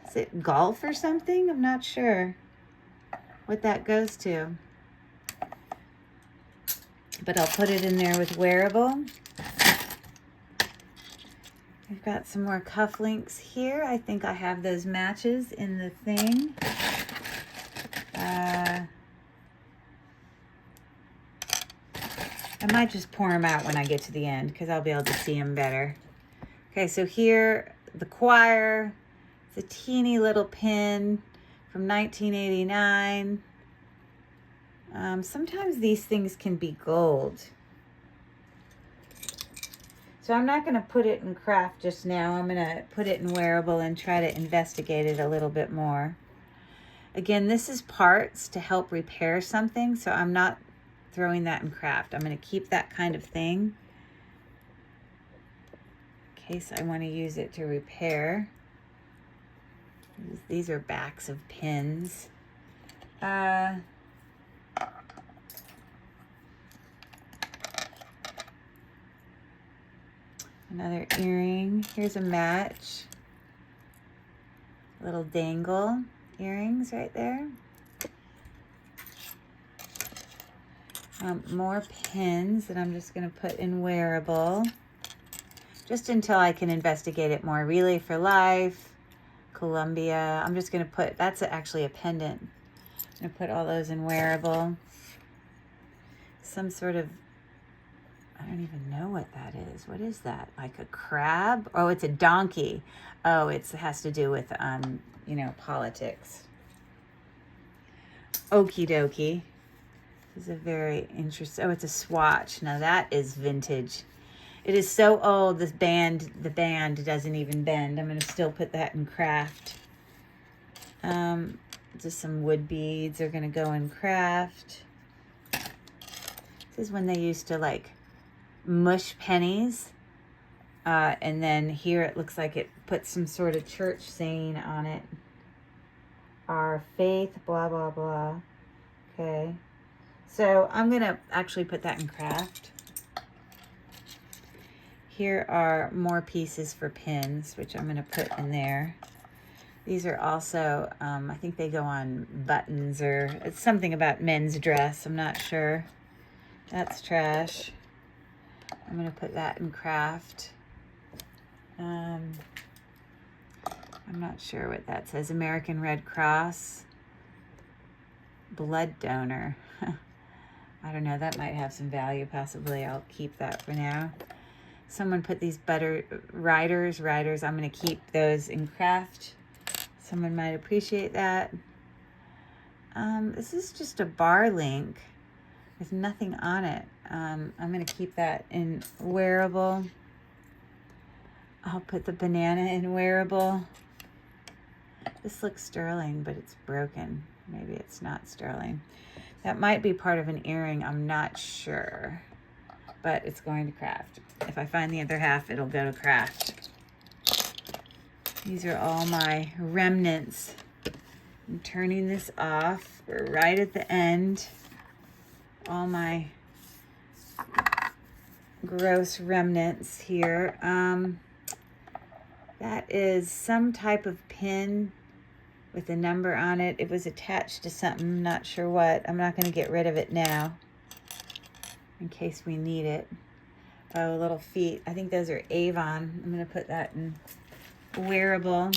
Is it golf or something? I'm not sure what that goes to. But I'll put it in there with wearable. I've got some more cufflinks here. I think I have those matches in the thing. I might just pour them out when I get to the end because I'll be able to see them better. Okay, so here, the choir. It's a teeny little pin from 1989. Sometimes these things can be gold. So I'm not going to put it in craft just now. I'm going to put it in wearable and try to investigate it a little bit more. Again, this is parts to help repair something, so I'm not throwing that in craft. I'm going to keep that kind of thing in case I want to use it to repair. These are backs of pins. Another earring. Here's a match. Little dangle earrings right there. More pins that I'm just going to put in wearable. Just until I can investigate it more. Relay for Life. Columbia. I'm just going to put, that's actually a pendant. I'm going to put all those in wearable. Some sort of, I don't even know what that is. What is that? Like a crab? Oh, it's a donkey. Oh, it has to do with, you know, politics. Okie dokie. This is a very interesting, oh, it's a swatch. Now that is vintage. It is so old, the band doesn't even bend. I'm going to still put that in craft. Just some wood beads are going to go in craft. This is when they used to like mush pennies. And then here it looks like it puts some sort of church saying on it. Our faith, blah, blah, blah. Okay. So I'm going to actually put that in craft. Here are more pieces for pins, which I'm going to put in there. These are also, I think they go on buttons, or it's something about men's dress. I'm not sure. That's trash. I'm going to put that in craft. I'm not sure what that says. American Red Cross. Blood donor. I don't know. That might have some value, possibly. I'll keep that for now. Someone put these riders. I'm going to keep those in craft. Someone might appreciate that. This is just a bar link with nothing on it. I'm going to keep that in wearable. I'll put the banana in wearable. This looks sterling, but it's broken. Maybe it's not sterling. That might be part of an earring. I'm not sure. But it's going to craft. If I find the other half, it'll go to craft. These are all my remnants. I'm turning this off. We're right at the end. All my gross remnants here. That is some type of pin with a number on it. It was attached to something, I'm not sure what. I'm not going to get rid of it now in case we need it. Oh, little feet. I think those are Avon. I'm going to put that in wearable.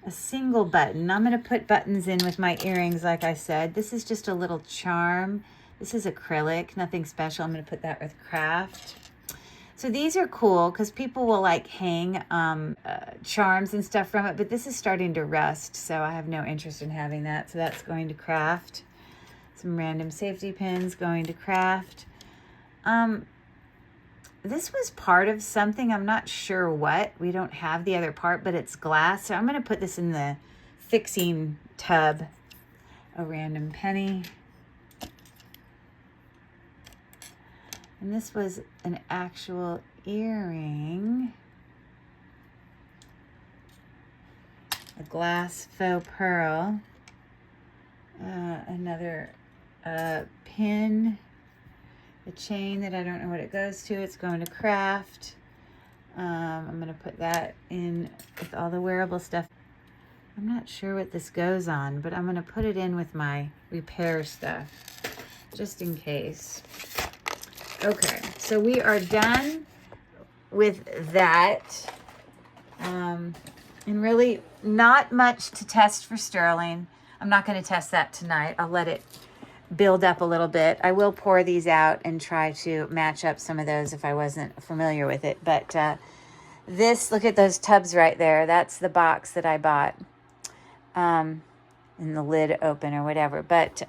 A single button. I'm going to put buttons in with my earrings, like I said. This is just a little charm. This is acrylic, nothing special. I'm going to put that with craft. So these are cool because people will like hang charms and stuff from it, but this is starting to rust, so I have no interest in having that. So that's going to craft. Some random safety pins going to craft. This was part of something. I'm not sure what. We don't have the other part, but it's glass. So I'm going to put this in the fixing tub. A random penny. And this was an actual earring. A glass faux pearl. Another pin. A chain that I don't know what it goes to. It's going to craft. I'm going to put that in with all the wearable stuff. I'm not sure what this goes on, but I'm going to put it in with my repair stuff, just in case. Okay, so we are done with that. And really not much to test for sterling. I'm not going to test that tonight. I'll let it build up a little bit. I will pour these out and try to match up some of those if I wasn't familiar with it. But this, look at those tubs right there. That's the box that I bought. And the lid open or whatever. But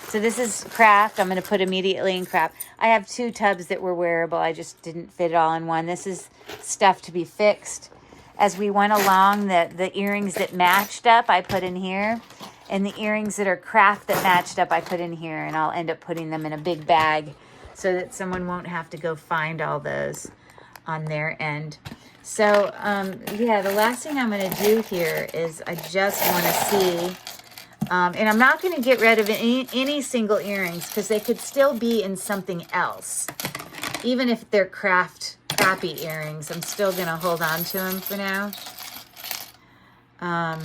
so this is craft. I'm going to put immediately in craft. I have 2 tubs that were wearable. I just didn't fit it all in one. This is stuff to be fixed. As we went along, the earrings that matched up, I put in here. And the earrings that are craft that matched up, I put in here. And I'll end up putting them in a big bag so that someone won't have to go find all those on their end. So, yeah, the last thing I'm going to do here is I just want to see, and I'm not going to get rid of any single earrings because they could still be in something else. Even if they're crappy earrings, I'm still going to hold on to them for now. I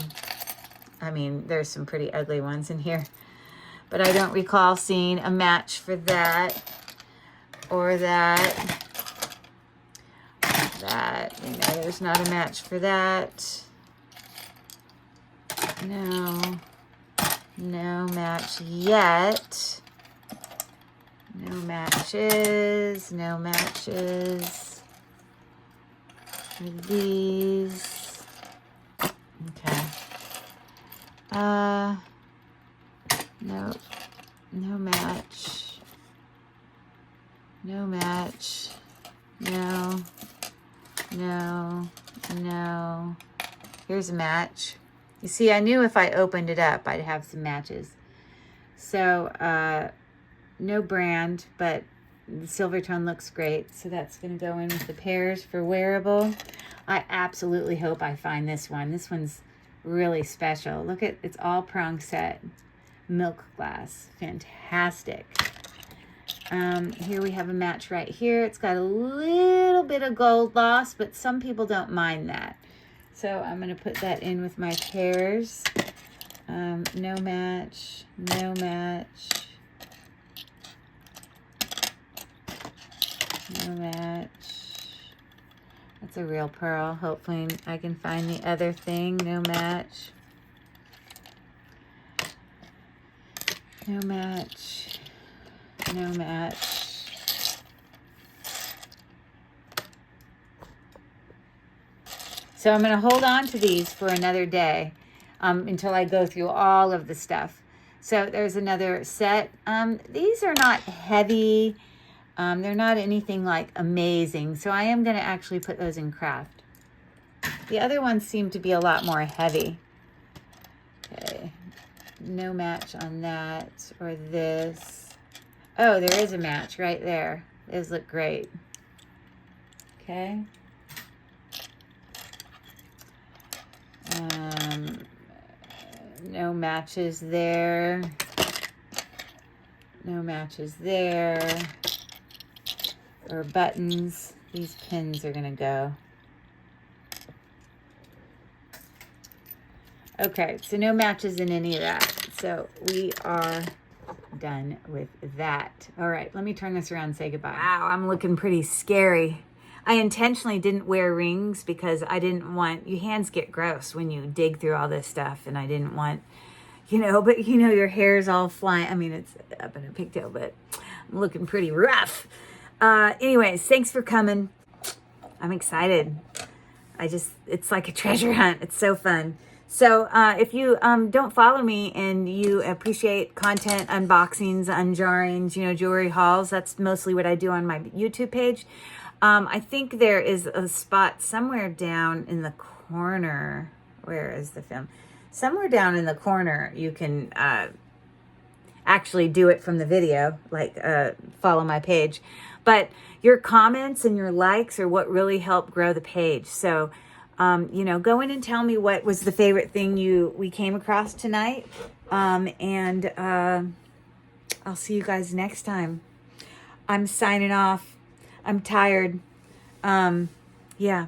mean, there's some pretty ugly ones in here, but I don't recall seeing a match for that or that. You know, there's not a match for that. No match yet. No matches for these. Okay. No match. No match. No. Here's a match. You see, I knew if I opened it up, I'd have some matches. So, no brand, but the silver tone looks great. So that's going to go in with the pairs for wearable. I absolutely hope I find this one. This one's really special. Look at, it's all prong set. Milk glass. Fantastic. Here we have a match right here. It's got a little bit of gold loss, but some people don't mind that. So I'm going to put that in with my pairs. No match. No match. No match. That's a real pearl. Hopefully I can find the other thing. No match. No match. No match. So I'm going to hold on to these for another day until I go through all of the stuff. So there's another set. These are not heavy. They're not anything like amazing. So I am going to actually put those in craft. The other ones seem to be a lot more heavy. Okay. No match on that or this. Oh, there is a match right there. Those look great. Okay. No matches there. No matches there. Or buttons. These pins are going to go. Okay, so no matches in any of that. So we are done with that. All right, let me turn this around and say goodbye. Wow, I'm looking pretty scary. I intentionally didn't wear rings because I didn't want, your hands get gross when you dig through all this stuff, and I didn't want, but your hair's all flying. I mean, it's up in a pigtail, but I'm looking pretty rough. Anyways, thanks for coming. I'm excited. It's like a treasure hunt. It's so fun. So if you don't follow me and you appreciate content, unboxings, unjarrings, jewelry hauls, that's mostly what I do on my YouTube page. I think there is a spot somewhere down in the corner. Where is the film? Somewhere down in the corner, you can actually do it from the video, like follow my page. But your comments and your likes are what really help grow the page. So go in and tell me what was the favorite thing we came across tonight. And I'll see you guys next time. I'm signing off. I'm tired. Yeah.